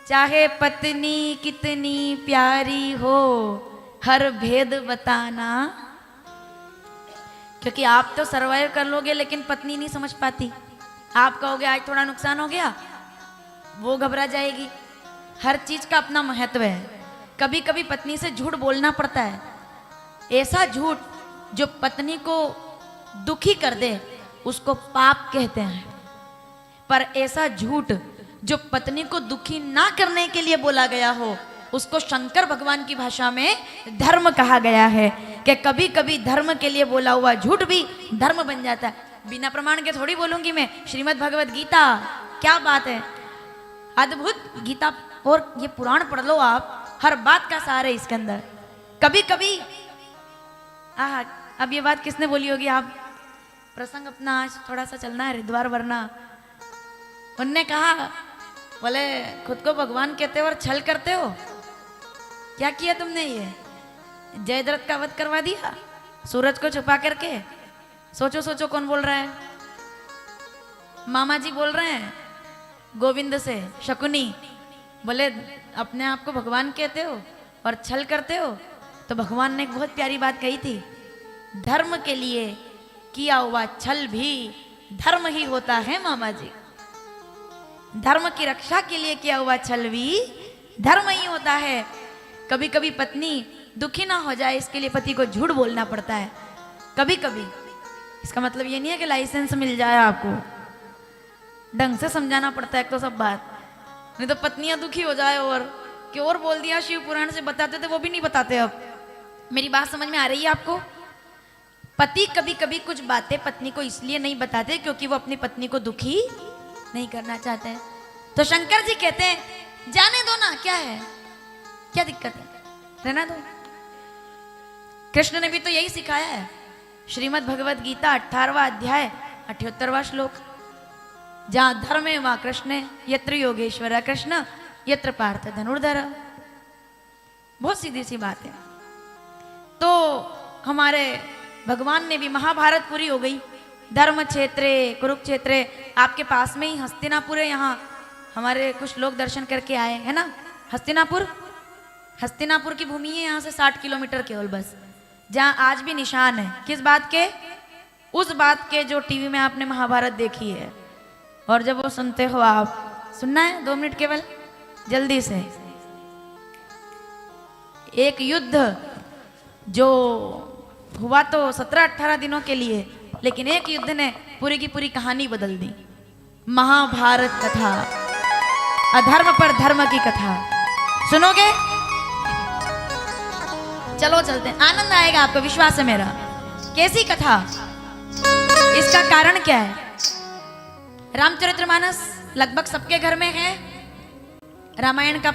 चाहे पत्नी कितनी प्यारी हो हर भेद बताना, क्योंकि आप तो सरवाइव कर लोगे लेकिन पत्नी नहीं समझ पाती। आप कहोगे आज थोड़ा नुकसान हो गया, वो घबरा जाएगी। हर चीज का अपना महत्व है। कभी कभी पत्नी से झूठ बोलना पड़ता है, ऐसा झूठ जो पत्नी को दुखी कर दे उसको पाप कहते हैं, पर ऐसा झूठ जो पत्नी को दुखी ना करने के लिए बोला गया हो उसको शंकर भगवान की भाषा में धर्म कहा गया है। कि कभी कभी धर्म के लिए बोला हुआ झूठ भी धर्म बन जाता है। बिना प्रमाण के थोड़ी बोलूंगी मैं। श्रीमद् भगवत गीता, क्या बात है, अद्भुत गीता। और ये पुराण पढ़ लो आप, हर बात का सार है इसके अंदर। कभी कभी अब ये बात किसने बोली होगी? आप प्रसंग अपना आज थोड़ा सा चलना है, हरिद्वार वरना। उनने कहा, बोले खुद को भगवान कहते हो और छल करते हो, क्या किया तुमने? ये जयद्रथ का वध करवा दिया सूरज को छुपा करके। सोचो सोचो कौन बोल रहा है? मामा जी बोल रहे हैं गोविंद से, शकुनी। बोले अपने आप को भगवान कहते हो और छल करते हो। तो भगवान ने एक बहुत प्यारी बात कही थी, धर्म के लिए किया हुआ छल भी धर्म ही होता है मामा जी। धर्म की रक्षा के लिए किया हुआ छल भी धर्म ही होता है। कभी कभी पत्नी दुखी ना हो जाए इसके लिए पति को झूठ बोलना पड़ता है। कभी कभी इसका मतलब ये नहीं है कि लाइसेंस मिल जाए आपको, ढंग से समझाना पड़ता है। तो सब बात नहीं तो पत्नियां दुखी हो जाए और कि और बोल दिया, शिव पुराण से बताते थे वो भी नहीं बताते। अब मेरी बात समझ में आ रही है आपको? पति कभी कभी कुछ बातें पत्नी को इसलिए नहीं बताते क्योंकि वो अपनी पत्नी को दुखी नहीं करना चाहते हैं। तो शंकर जी कहते हैं जाने दो ना, क्या है, क्या दिक्कत है, रहना दो। कृष्ण ने भी तो यही सिखाया है। श्रीमद् भगवत गीता 18वां अध्याय 78वां श्लोक, जहां धर्म है वहां कृष्ण है, यत्र योगेश्वर कृष्ण यत्र पार्थ धनुर्धर। बहुत सीधी सी बात है। तो हमारे भगवान ने भी, महाभारत पूरी हो गई, धर्म क्षेत्रे कुरुक्षेत्रे, आपके पास में ही हस्तिनापुर है। यहाँ हमारे कुछ लोग दर्शन करके आए है ना। हस्तिनापुर की भूमि है यहाँ से 60 किलोमीटर केवल बस, जहाँ आज भी निशान है। किस बात के? उस बात के जो टीवी में आपने महाभारत देखी है। और जब वो सुनते हो आप, सुनना है 2 मिनट केवल जल्दी से। एक युद्ध जो हुआ तो 17-18 दिनों के लिए, लेकिन एक युद्ध ने पूरी की पूरी कहानी बदल दी। महाभारत कथा, अधर्म पर धर्म की कथा सुनोगे? चलो चलते हैं, आनंद आएगा आपको, विश्वास है मेरा। कैसी कथा? इसका कारण क्या है? रामचरितमानस लगभग सबके घर में है। रामायण का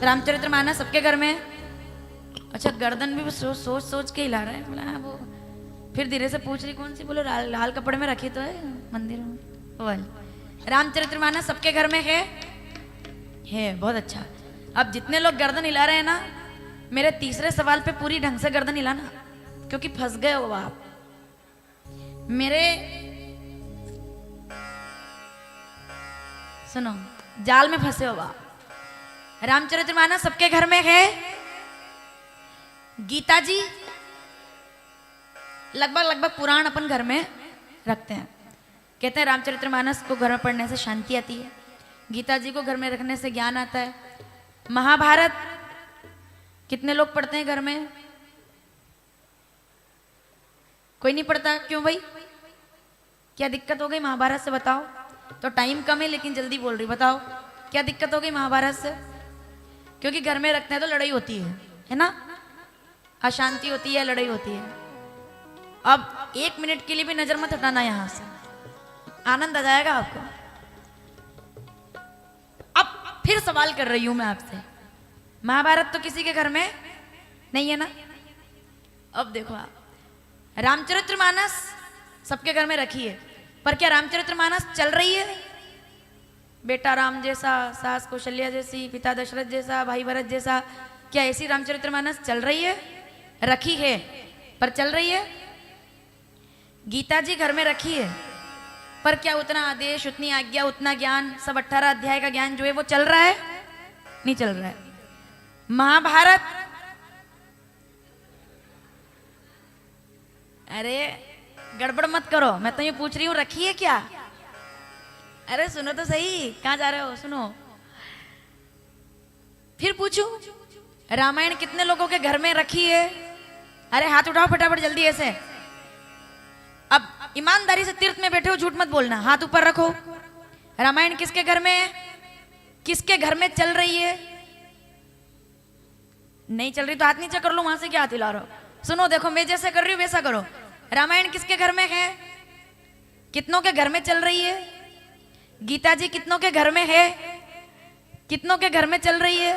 रामचरितमानस सबके घर में है। अच्छा, गर्दन भी सोच सोच के हिला रहा है। बोला वो, फिर धीरे से पूछ रही कौन सी? बोलो लाल कपड़े में रखी तो है मंदिर में। रामचरितमानस सबके घर में है, बहुत अच्छा। अब जितने लोग गर्दन हिला रहे हैं ना, मेरे तीसरे सवाल पे पूरी ढंग से गर्दन हिलाना, क्योंकि फंस गए हो आप। मेरे सुनो, जाल में फंसे हो आप। रामचरितमानस सबके घर में है। गीता जी लगभग पुराण अपन घर में रखते हैं। कहते हैं रामचरितमानस को घर में पढ़ने से शांति आती है, गीता जी को घर में रखने से ज्ञान आता है। महाभारत कितने लोग पढ़ते हैं घर में? कोई नहीं पढ़ता, क्यों भाई? क्या दिक्कत हो गई महाभारत से? बताओ। तो टाइम कम है लेकिन जल्दी बोल रही, बताओ क्या दिक्कत हो गई महाभारत से? क्योंकि घर में रखते हैं तो लड़ाई होती है ना, अशांति होती है, लड़ाई होती है। अब 1 मिनट के लिए भी नजर मत हटाना यहां से, आनंद आ जाएगा आपको। अब फिर सवाल कर रही हूं मैं आपसे, महाभारत तो किसी के घर में नहीं है ना? अब देखो आप, रामचरितमानस सबके घर में रखी है, पर क्या रामचरितमानस चल रही है? बेटा राम जैसा, सास कौशल्या जैसी, पिता दशरथ जैसा, भाई भरत जैसा, क्या ऐसी रामचरितमानस चल रही है? रखी है, पर चल रही है? गीता जी घर में रखी है, पर क्या उतना आदेश, उतनी आज्ञा, उतना ज्ञान, सब 18 अध्याय का ज्ञान जो है वो चल रहा है? नहीं चल रहा है। महाभारत, अरे गड़बड़ मत करो, मैं तो ये पूछ रही हूं रखी है क्या? अरे सुनो तो सही, कहां जा रहे हो? सुनो, फिर पूछूं, रामायण कितने लोगों के घर में रखी है? अरे हाथ उठाओ फटाफट जल्दी ऐसे। अब ईमानदारी से तीर्थ में बैठे हो, झूठ मत बोलना, हाथ ऊपर रखो। रामायण किसके घर में है? किसके घर में चल रही है? नहीं चल रही तो हाथ नीचे कर लो, वहां से क्या हाथ हिला रहे हो? सुनो देखो, मैं जैसे कर रही हूं वैसा करो। रामायण किसके घर में है? कितनों के घर में चल रही है? गीता जी कितनों के घर में है? कितनों के घर में चल रही है?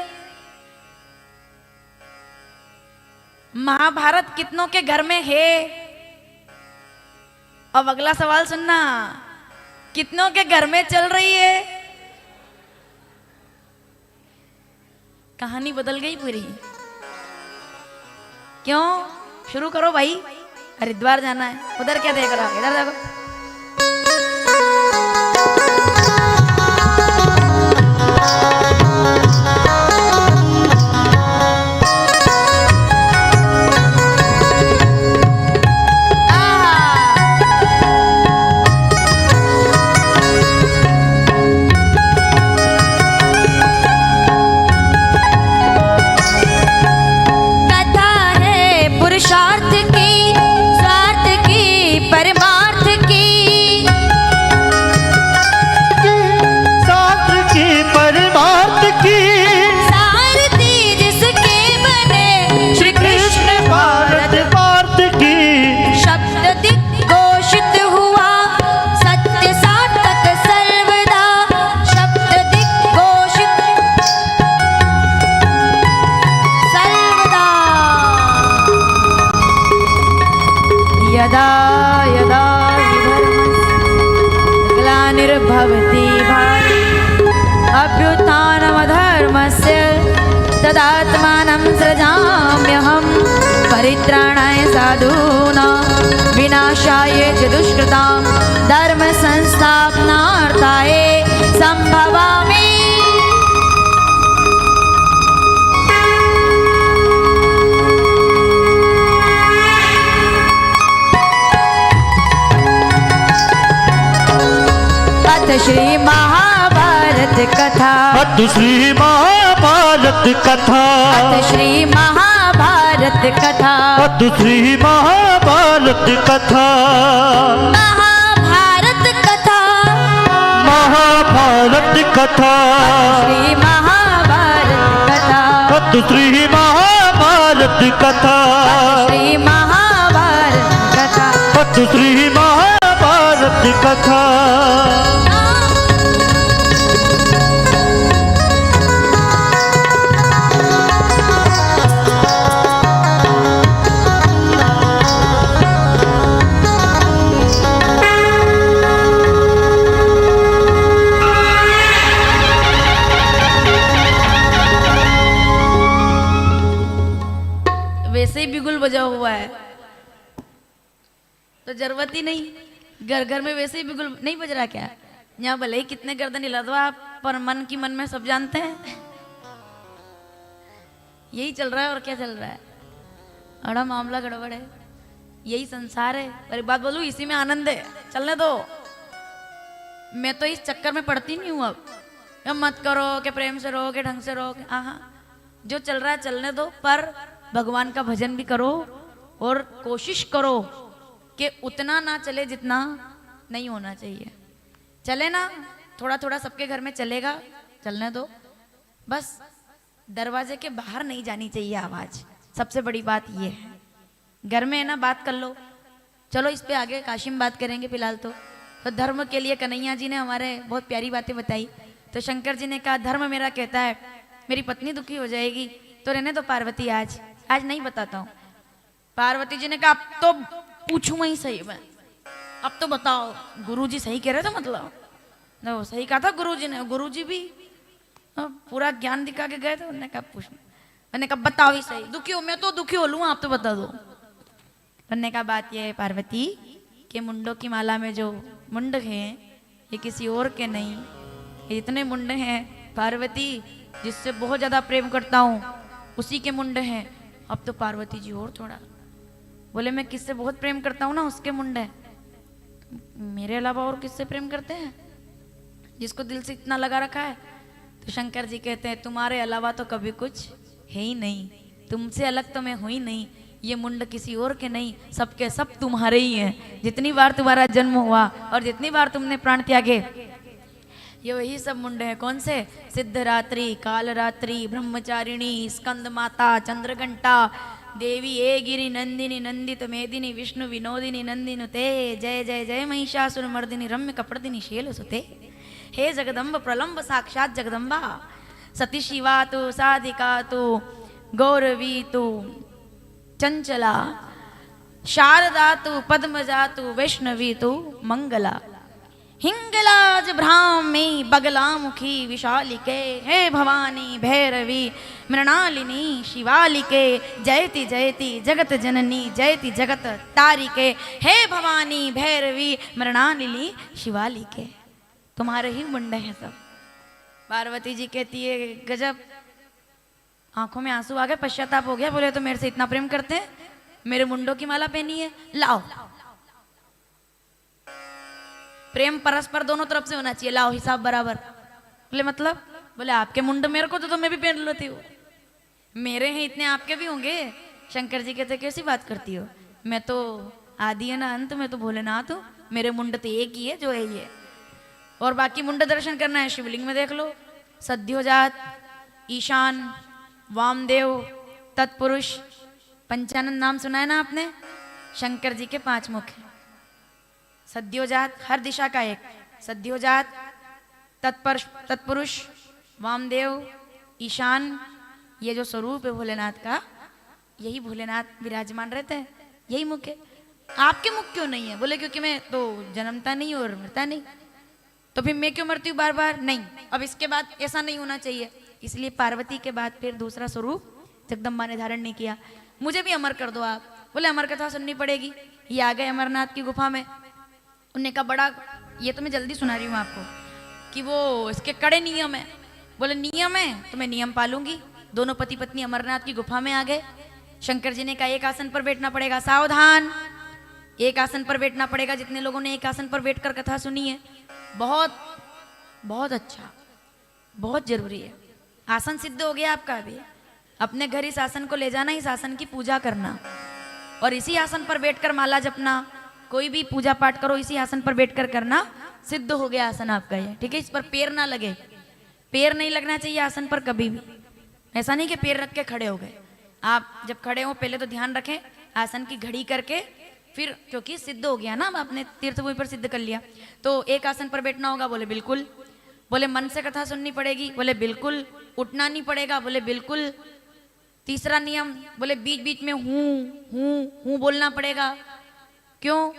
महाभारत कितनों के घर में है? अब अगला सवाल सुनना, कितनों के घर में चल रही है? कहानी बदल गई पूरी। क्यों? शुरू करो भाई, हरिद्वार जाना है। उधर क्या देख रहा है? इधर देखो। यदा यदा ग्लानिर्भवति भारते अभ्युत्थानमधर्मस्य तदात्मानं सृजाम्यहं परित्राणाय साधूनां विनाशाय च दुष्कृतां धर्म संस्थापनार्थाय संभवामि। श्री महाभारत कथा, अथ श्री महाभारत कथा, अथ श्री महाभारत कथा, अथ श्री महाभारत कथा, महाभारत कथा, महाभारत कथा, श्री महाभारत कथा, अथ श्री महाभारत कथा, श्री महाभारत कथा, अथ श्री महाभारत कथा। वैसे ही बिगुल बजा हुआ है तो जरूरत ही नहीं, घर घर में वैसे ही बिगुल नहीं बज रहा क्या? यहाँ भले ही कितने गर्दन हिला दो आप, पर मन की मन में सब जानते हैं यही चल रहा है। और क्या चल रहा है? बड़ा मामला गड़बड़ है, यही संसार है। पर एक बात बोलूं, इसी में आनंद है, चलने दो। मैं तो इस चक्कर में पड़ती नहीं हूं अब मत करो कि प्रेम से रहो कि ढंग से रहो। हाँ, जो चल रहा है चलने दो, पर भगवान का भजन भी करो और कोशिश करो कि उतना ना चले जितना नहीं होना चाहिए। चले ना, थोड़ा थोड़ा सबके घर में चलेगा, चलने दो। बस दरवाजे के बाहर नहीं जानी चाहिए आवाज, सबसे बड़ी बात ये है। घर में है ना, बात कर लो। चलो इस पे आगे काशिम बात करेंगे। फिलहाल तो धर्म के लिए कन्हैया जी ने हमारे बहुत प्यारी बातें बताई। तो शंकर जी ने कहा धर्म मेरा कहता है मेरी पत्नी दुखी हो जाएगी तो रहने दो पार्वती, आज आज नहीं बताता हूँ। पार्वती जी ने कहा अब तो पूछूं ही सही मैं, अब तो बताओ गुरुजी सही कह रहे थे, मतलब ना वो सही कहा था गुरुजी ने। गुरुजी भी पूरा ज्ञान दिखा के गए थे। उन्होंने कहा पूछ, मैंने कहा बताओ ही सही, दुखी हो, मैं तो दुखी हो लूँ, आप तो बता दो। उन्होंने कहा बात यह है पार्वती के मुंडों की माला में जो मुंड हैं ये किसी और के नहीं, ये इतने मुंड हैं पार्वती जिससे बहुत ज्यादा प्रेम करता हूँ उसी के मुंड हैं। अब तो पार्वती जी और थोड़ा बोले मैं किससे बहुत प्रेम करता हूँ ना उसके मुंड है, मेरे अलावा और किससे प्रेम करते हैं जिसको दिल से इतना लगा रखा है। तो शंकर जी कहते हैं तुम्हारे अलावा तो कभी कुछ है ही नहीं, तुमसे अलग तो मैं हुई नहीं, ये मुंड किसी और के नहीं, सबके सब तुम्हारे ही हैं। जितनी बार तुम्हारा जन्म हुआ और जितनी बार तुमने प्राण त्यागे ये वही सब मुंड है। कौन से? सिद्धरात्रि, कालरात्रि, ब्रह्मचारिणी, स्कंद माता, चंद्रघंटा देवी, ए गिरी नंदिनी, नंदित मेदिनी, विष्णु विनोदिनी, नंदिनुते, जय जय जय महिषासुर मर्दिनी, रम्य कपड़दिनी, शेल सुते। हे जगदम्ब प्रलंब साक्षात जगदम्बा, सती शिवा तु साधिका तु गौरवी तु चंचला, शारदा तु पद्मजा तु वैष्णवी तु मंगला, हिंगलाज भ्रामी बगलामुखी विशालिके, हे भवानी भैरवी मृणालिनी शिवालिके, जयति जयति जगत जननी जयति जगत तारिके, हे भवानी भैरवी मृणालिनी शिवालिके। तुम्हारे ही मुंडे हैं सब। पार्वती जी कहती है गजब, आंखों में आंसू आ गए, पश्चाताप हो गया। बोले तो मेरे से इतना प्रेम करते हैं, मेरे मुंडों की माला पहनी है, लाओ। प्रेम परस्पर दोनों तरफ से होना चाहिए, लाओ हिसाब बराबर। बोले मतलब? बोले आपके मुंड मेरे को तो मैं भी पहन लेती हूँ, मेरे हैं इतने आपके भी होंगे। शंकर जी कहते कैसी बात करती हो, मैं तो आदि है ना अंत, मैं तो भोलेनाथ हूँ, मेरे मुंड तो एक ही है जो है ये। और बाकी मुंड दर्शन करना है शिवलिंग में देख लो, सद्योजात, ईशान, वामदेव, तत्पुरुष, पंचानन नाम सुना है ना आपने? शंकर जी के 5 मुख हैं। सद्योजात हर दिशा का एक, सद्योजात, तत्पुरुष, वामदेव, ईशान, ये जो स्वरूप है भोलेनाथ का, यही भोलेनाथ विराजमान रहते हैं, यही मुख है। आपके मुख क्यों नहीं है? बोले क्योंकि मैं तो जन्मता नहीं और मरता नहीं। तो फिर मैं क्यों मरती हूँ बार बार? नहीं, अब इसके बाद ऐसा नहीं होना चाहिए, इसलिए पार्वती के बाद फिर दूसरा स्वरूप जगदम्बा ने धारण नहीं किया। मुझे भी अमर कर दो आप। बोले अमर कथा सुननी पड़ेगी। ये आ गए अमरनाथ की गुफा में। उनने कहा बड़ा, ये तो मैं जल्दी सुना रही हूँ आपको कि वो इसके कड़े नियम है। बोले नियम है तो मैं नियम पालूंगी। दोनों पति पत्नी अमरनाथ की गुफा में आ गए। शंकर जी ने कहा एक आसन पर बैठना पड़ेगा, सावधान, एक आसन पर बैठना पड़ेगा। जितने लोगों ने एक आसन पर बैठकर कथा सुनी है, बहुत बहुत अच्छा, बहुत जरूरी है। आसन सिद्ध हो गया आपका। अभी अपने घर इस आसन को ले जाना, इस आसन की पूजा करना और इसी आसन पर बैठकर माला जपना। कोई भी पूजा पाठ करो इसी आसन पर बैठकर करना, सिद्ध हो गया आसन आपका ये, ठीक है। इस पर पैर ना लगे, पैर नहीं लगना चाहिए आसन पर कभी भी। ऐसा नहीं कि पैर रख के खड़े हो गए। आप जब खड़े हो पहले तो ध्यान रखें, आसन की घड़ी करके फिर, क्योंकि सिद्ध हो गया ना, आपने तीर्थभूमि पर सिद्ध कर लिया। तो एक आसन पर बैठना होगा, बोले बिल्कुल। बोले मन से कथा सुननी पड़ेगी, बोले बिल्कुल। उठना नहीं पड़ेगा, बोले बिल्कुल। तीसरा नियम, बोले बीच बीच में हूँ बोलना पड़ेगा। क्यों?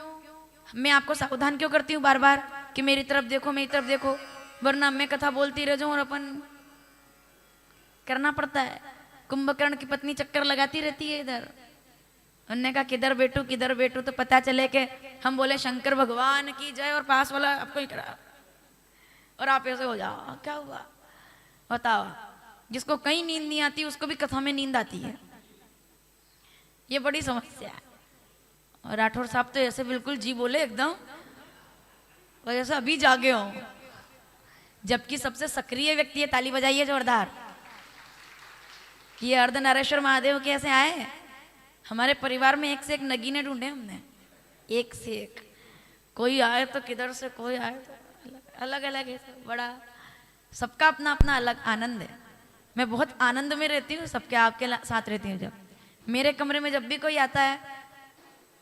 मैं आपको सावधान क्यों करती हूँ बार बार कि मेरी तरफ देखो, मेरी तरफ देखो, वरना मैं कथा बोलती रह जाऊं और अपन करना पड़ता है। कुंभकर्ण की पत्नी चक्कर लगाती रहती है इधर। उन्होंने कहा किधर बैठू तो पता चले कि हम बोले शंकर भगवान की जय और पास वाला आपको ही करा और आप ऐसे हो जाओ, क्या हुआ बताओ। जिसको कहीं नींद नहीं आती उसको भी कथा में नींद आती है, ये बड़ी समस्या है। और राठौर साहब तो ऐसे बिल्कुल जी बोले एकदम, और ऐसे अभी जागे हो, जबकि सबसे सक्रिय व्यक्ति है। ताली बजाइए जोरदार। ये अर्धनारेश्वर महादेव कैसे आए? हमारे परिवार में एक से एक नगीने ढूंढे हमने, एक से एक। कोई आए तो किधर से, कोई आए तो अलग अलग है। बड़ा सबका अपना अपना अलग आनंद है। मैं बहुत आनंद में रहती हूँ, सबके आपके साथ रहती हूँ। जब मेरे कमरे में जब भी कोई आता है,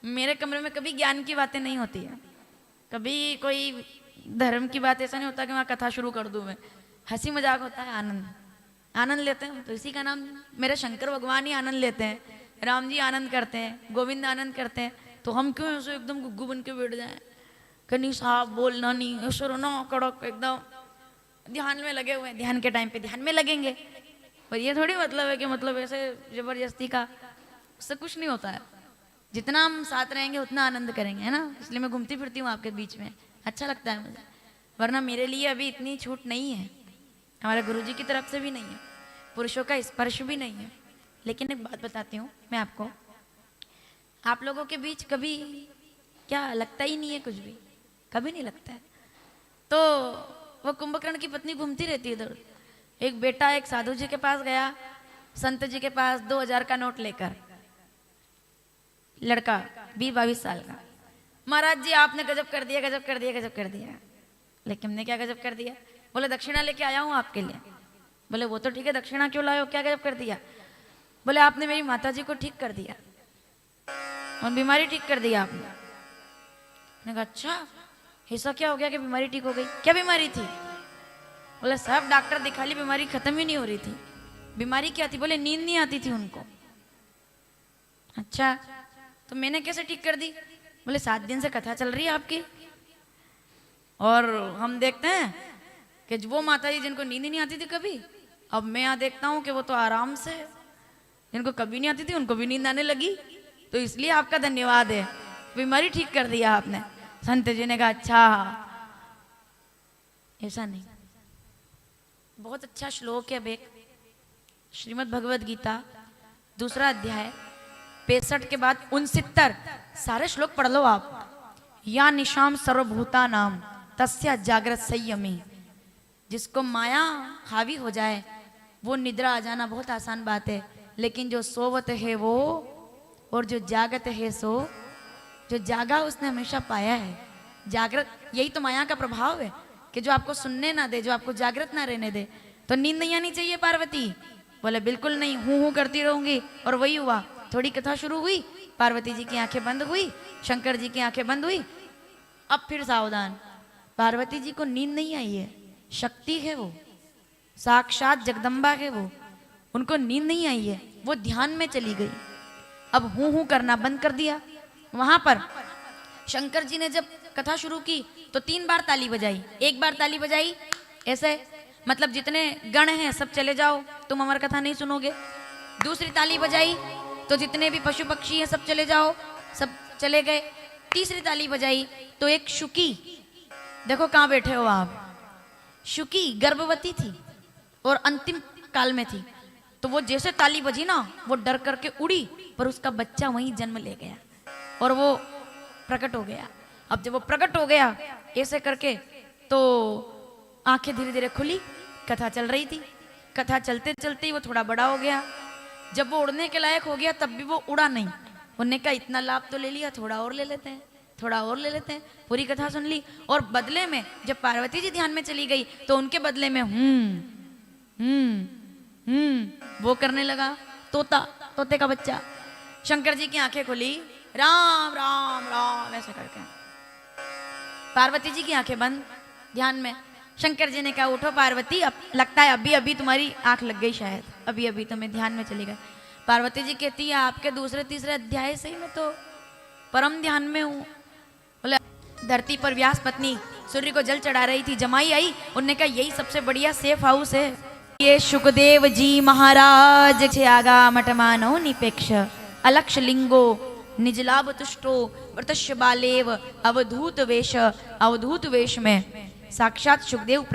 मेरे कमरे में कभी ज्ञान की बातें नहीं होती है, कभी कोई धर्म की बात ऐसा नहीं होता कि मैं कथा शुरू कर दूं। मैं हंसी मजाक होता है, आनंद आनंद लेते हैं। तो इसी का नाम, मेरे शंकर भगवान ही आनंद लेते हैं, राम जी आनंद करते हैं, गोविंद आनंद करते हैं, तो हम क्यों ऐसे एकदम गुग्गू बन के बैठ जाएं? कहीं साफ बोलना नहीं, ऐसे ना कड़क एकदम ध्यान में लगे हुए हैं, ध्यान के टाइम पे ध्यान में लगेंगे। पर ये थोड़ी मतलब है कि मतलब ऐसे जबरदस्ती का, उससे कुछ नहीं होता है। जितना हम साथ रहेंगे उतना आनंद करेंगे, है ना। इसलिए मैं घूमती फिरती हूँ आपके बीच में, अच्छा लगता है मुझे। वरना मेरे लिए अभी इतनी छूट नहीं है, हमारे गुरुजी की तरफ से भी नहीं है, पुरुषों का स्पर्श भी नहीं है। लेकिन एक बात बताती हूँ मैं आपको, आप लोगों के बीच कभी क्या लगता ही नहीं है, कुछ भी कभी नहीं लगता है। तो वो कुंभकर्ण की पत्नी घूमती रहती है इधर। एक बेटा एक साधु जी के पास गया, संत जी के पास 2000 का नोट लेकर, लड़का 20-22 साल का। महाराज जी आपने गजब कर दिया, गजब कर दिया, गजब कर दिया। लेकिन हमने क्या गजब कर दिया? बोले दक्षिणा लेके आया हूँ आपके लिए। बोले वो तो ठीक है, दक्षिणा क्यों लाए हो, क्या गजब कर दिया? बोले आपने मेरी माता जी को ठीक कर दिया और बीमारी ठीक कर दिया आपने। मैंने कहा अच्छा, ऐसा क्या हो गया कि बीमारी ठीक हो गई? क्या बीमारी थी? बोले सब डॉक्टर दिखा ली, बीमारी खत्म ही नहीं हो रही थी। बीमारी क्या थी? बोले नींद नहीं आती थी उनको। अच्छा, तो मैंने कैसे ठीक कर दी? बोले 7 दिन से कथा चल रही है आपकी, और हम देखते हैं कि वो माता जी जिनको नींद ही नहीं आती थी कभी, अब मैं यहाँ देखता हूँ कि वो तो आराम से, जिनको कभी नहीं आती थी उनको भी नींद आने लगी। तो इसलिए आपका धन्यवाद है, बीमारी ठीक कर दिया आपने। संत जी ने कहा अच्छा, ऐसा नहीं। बहुत अच्छा श्लोक है, एक श्रीमद् भगवद गीता 2 अध्याय 65 के बाद 69 सारे श्लोक पढ़ लो आप। या निशाम सर्वभूता नाम तस्या जागृत संयमी। जिसको माया हावी हो जाए वो निद्रा आ जाना बहुत आसान बात है, लेकिन जो सोवत है वो और जो जागत है सो, जो जागा उसने हमेशा पाया है। जागृत, यही तो माया का प्रभाव है कि जो आपको सुनने ना दे, जो आपको जागृत ना रहने दे। तो नींद नहीं आनी चाहिए पार्वती? बोले बिल्कुल नहीं, हूँ करती रहूंगी। और वही हुआ, थोड़ी कथा शुरू हुई, पार्वती जी की आंखें बंद हुई, शंकर जी की आंखें बंद हुई। अब फिर सावधान, पार्वती जी को नींद नहीं आई है, शक्ति है वो, साक्षात जगदम्बा है वो, उनको नींद नहीं आई है, वो ध्यान में चली गई। अब हूँ करना बंद कर दिया। वहां पर शंकर जी ने जब कथा शुरू की तो 3 बार ताली बजाई। एक बार ताली बजाई ऐसे, मतलब जितने गण हैं सब चले जाओ, तुम हमारी कथा नहीं सुनोगे। दूसरी ताली बजाई तो जितने भी पशु पक्षी हैं सब चले जाओ, सब चले गए। तीसरी ताली बजाई तो एक शुकी, देखो कहाँ बैठे हो आप, शुकी गर्भवती थी और अंतिम काल में थी। तो वो जैसे ताली बजी ना, वो डर करके उड़ी, पर उसका बच्चा वहीं जन्म ले गया और वो प्रकट हो गया। अब जब वो प्रकट हो गया ऐसे करके, तो आंखें धीरे धीरे खुली, कथा चल रही थी। कथा चलते चलते ही वो थोड़ा बड़ा हो गया। जब वो उड़ने के लायक हो गया तब भी वो उड़ा नहीं। उन्होंने कहा इतना लाभ तो ले लिया, थोड़ा और ले लेते हैं, थोड़ा और ले लेते हैं। पूरी कथा सुन ली और बदले में जब पार्वती जी ध्यान में चली गई तो उनके बदले में वो करने लगा, तोता, तोते का बच्चा। शंकर जी की आंखें खुली, राम राम राम ऐसे करके। पार्वती जी की आंखें बंद, ध्यान में। शंकर जी ने कहा उठो पार्वती, अब लगता है अभी अभी तुम्हारी आंख लग गई, शायद अभी अभी तुम्हें ध्यान में चली गई। पार्वती जी कहती है आपके 2-3 अध्याय से ही मैं तो परम ध्यान में हूँ। बोले धरती पर व्यास पत्नी सूर्य को जल चढ़ा रही थी, जमाई आई, उनने कहा यही सबसे बढ़िया सेफ हाउस है। ये सुखदेव जी महाराज छे आगा मठमानो निपेक्ष अलक्ष लिंगो निजलाभ तुष्टो व्रतस्य बालेव अवधूत वेश में साक्षात सुखदेव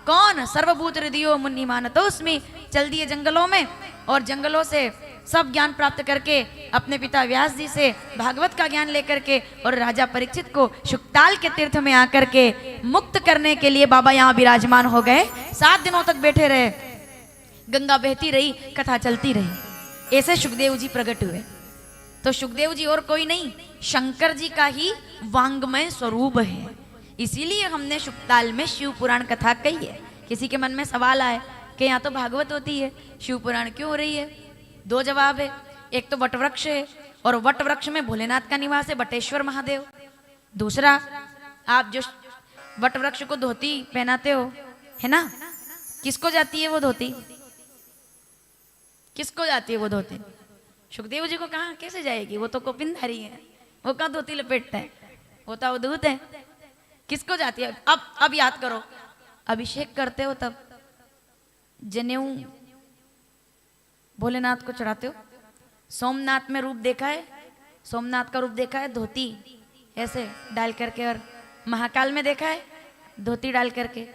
कौन सर्वभूत हृदयो मुनि मानतोस्मि। चल दिए जंगलों में और जंगलों से सब ज्ञान प्राप्त करके अपने पिता व्यास जी से भागवत का ज्ञान लेकर के और राजा परीक्षित को शुक्ताल के तीर्थ में आकर के मुक्त करने के लिए बाबा यहाँ विराजमान हो गए। 7 दिनों तक बैठे रहे, गंगा बहती रही, कथा चलती रही। ऐसे सुखदेव जी प्रकट हुए। तो सुखदेव जी और कोई नहीं, शंकर जी का ही वांग्मय स्वरूप है। इसीलिए हमने शुक्ताल में शिव पुराण कथा कही है। किसी के मन में सवाल आए कि यहाँ तो भागवत होती है, शिव पुराण क्यों हो रही है? 2 जवाब है। एक तो वटवृक्ष है और वटवृक्ष में भोलेनाथ का निवास है, बटेश्वर महादेव। दूसरा, आप जो वटवृक्ष को धोती पहनाते हो, है ना, किसको जाती है वो धोती? किसको जाती है वो धोती? सुखदेव जी को कहाँ कैसे जाएगी? वो तो कोपिनधारी है, वो कहाँ धोती लपेटता है, वो तो अवधूत है। किसको जाती है? अब याद करो, अभिषेक करते हो तब जनेऊ भोलेनाथ को चढ़ाते हो। सोमनाथ में रूप देखा है, सोमनाथ का रूप देखा है धोती ऐसे डाल करके, और महाकाल में देखा है धोती डाल करके,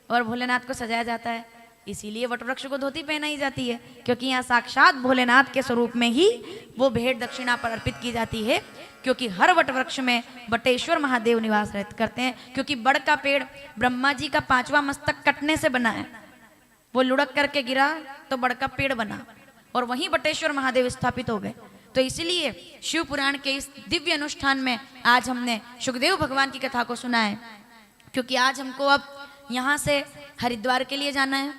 और भोलेनाथ को सजाया जाता है। इसीलिए वटवृक्ष को धोती पहनाई जाती है, क्योंकि यहाँ साक्षात भोलेनाथ के स्वरूप में ही वो भेंट दक्षिणा पर अर्पित की जाती है। क्योंकि हर वटवृक्ष में बटेश्वर महादेव निवास करते हैं, क्योंकि बड़ का पेड़ ब्रह्मा जी का 5वां मस्तक कटने से बना है। वो लुढ़क करके गिरा तो बड़ का पेड़ बना, और वहीं बटेश्वर महादेव स्थापित हो गए। तो इसलिए शिव पुराण के इस दिव्य अनुष्ठान में आज हमने सुखदेव भगवान की कथा को सुना है। क्योंकि आज हमको अब यहाँ से हरिद्वार के लिए जाना है।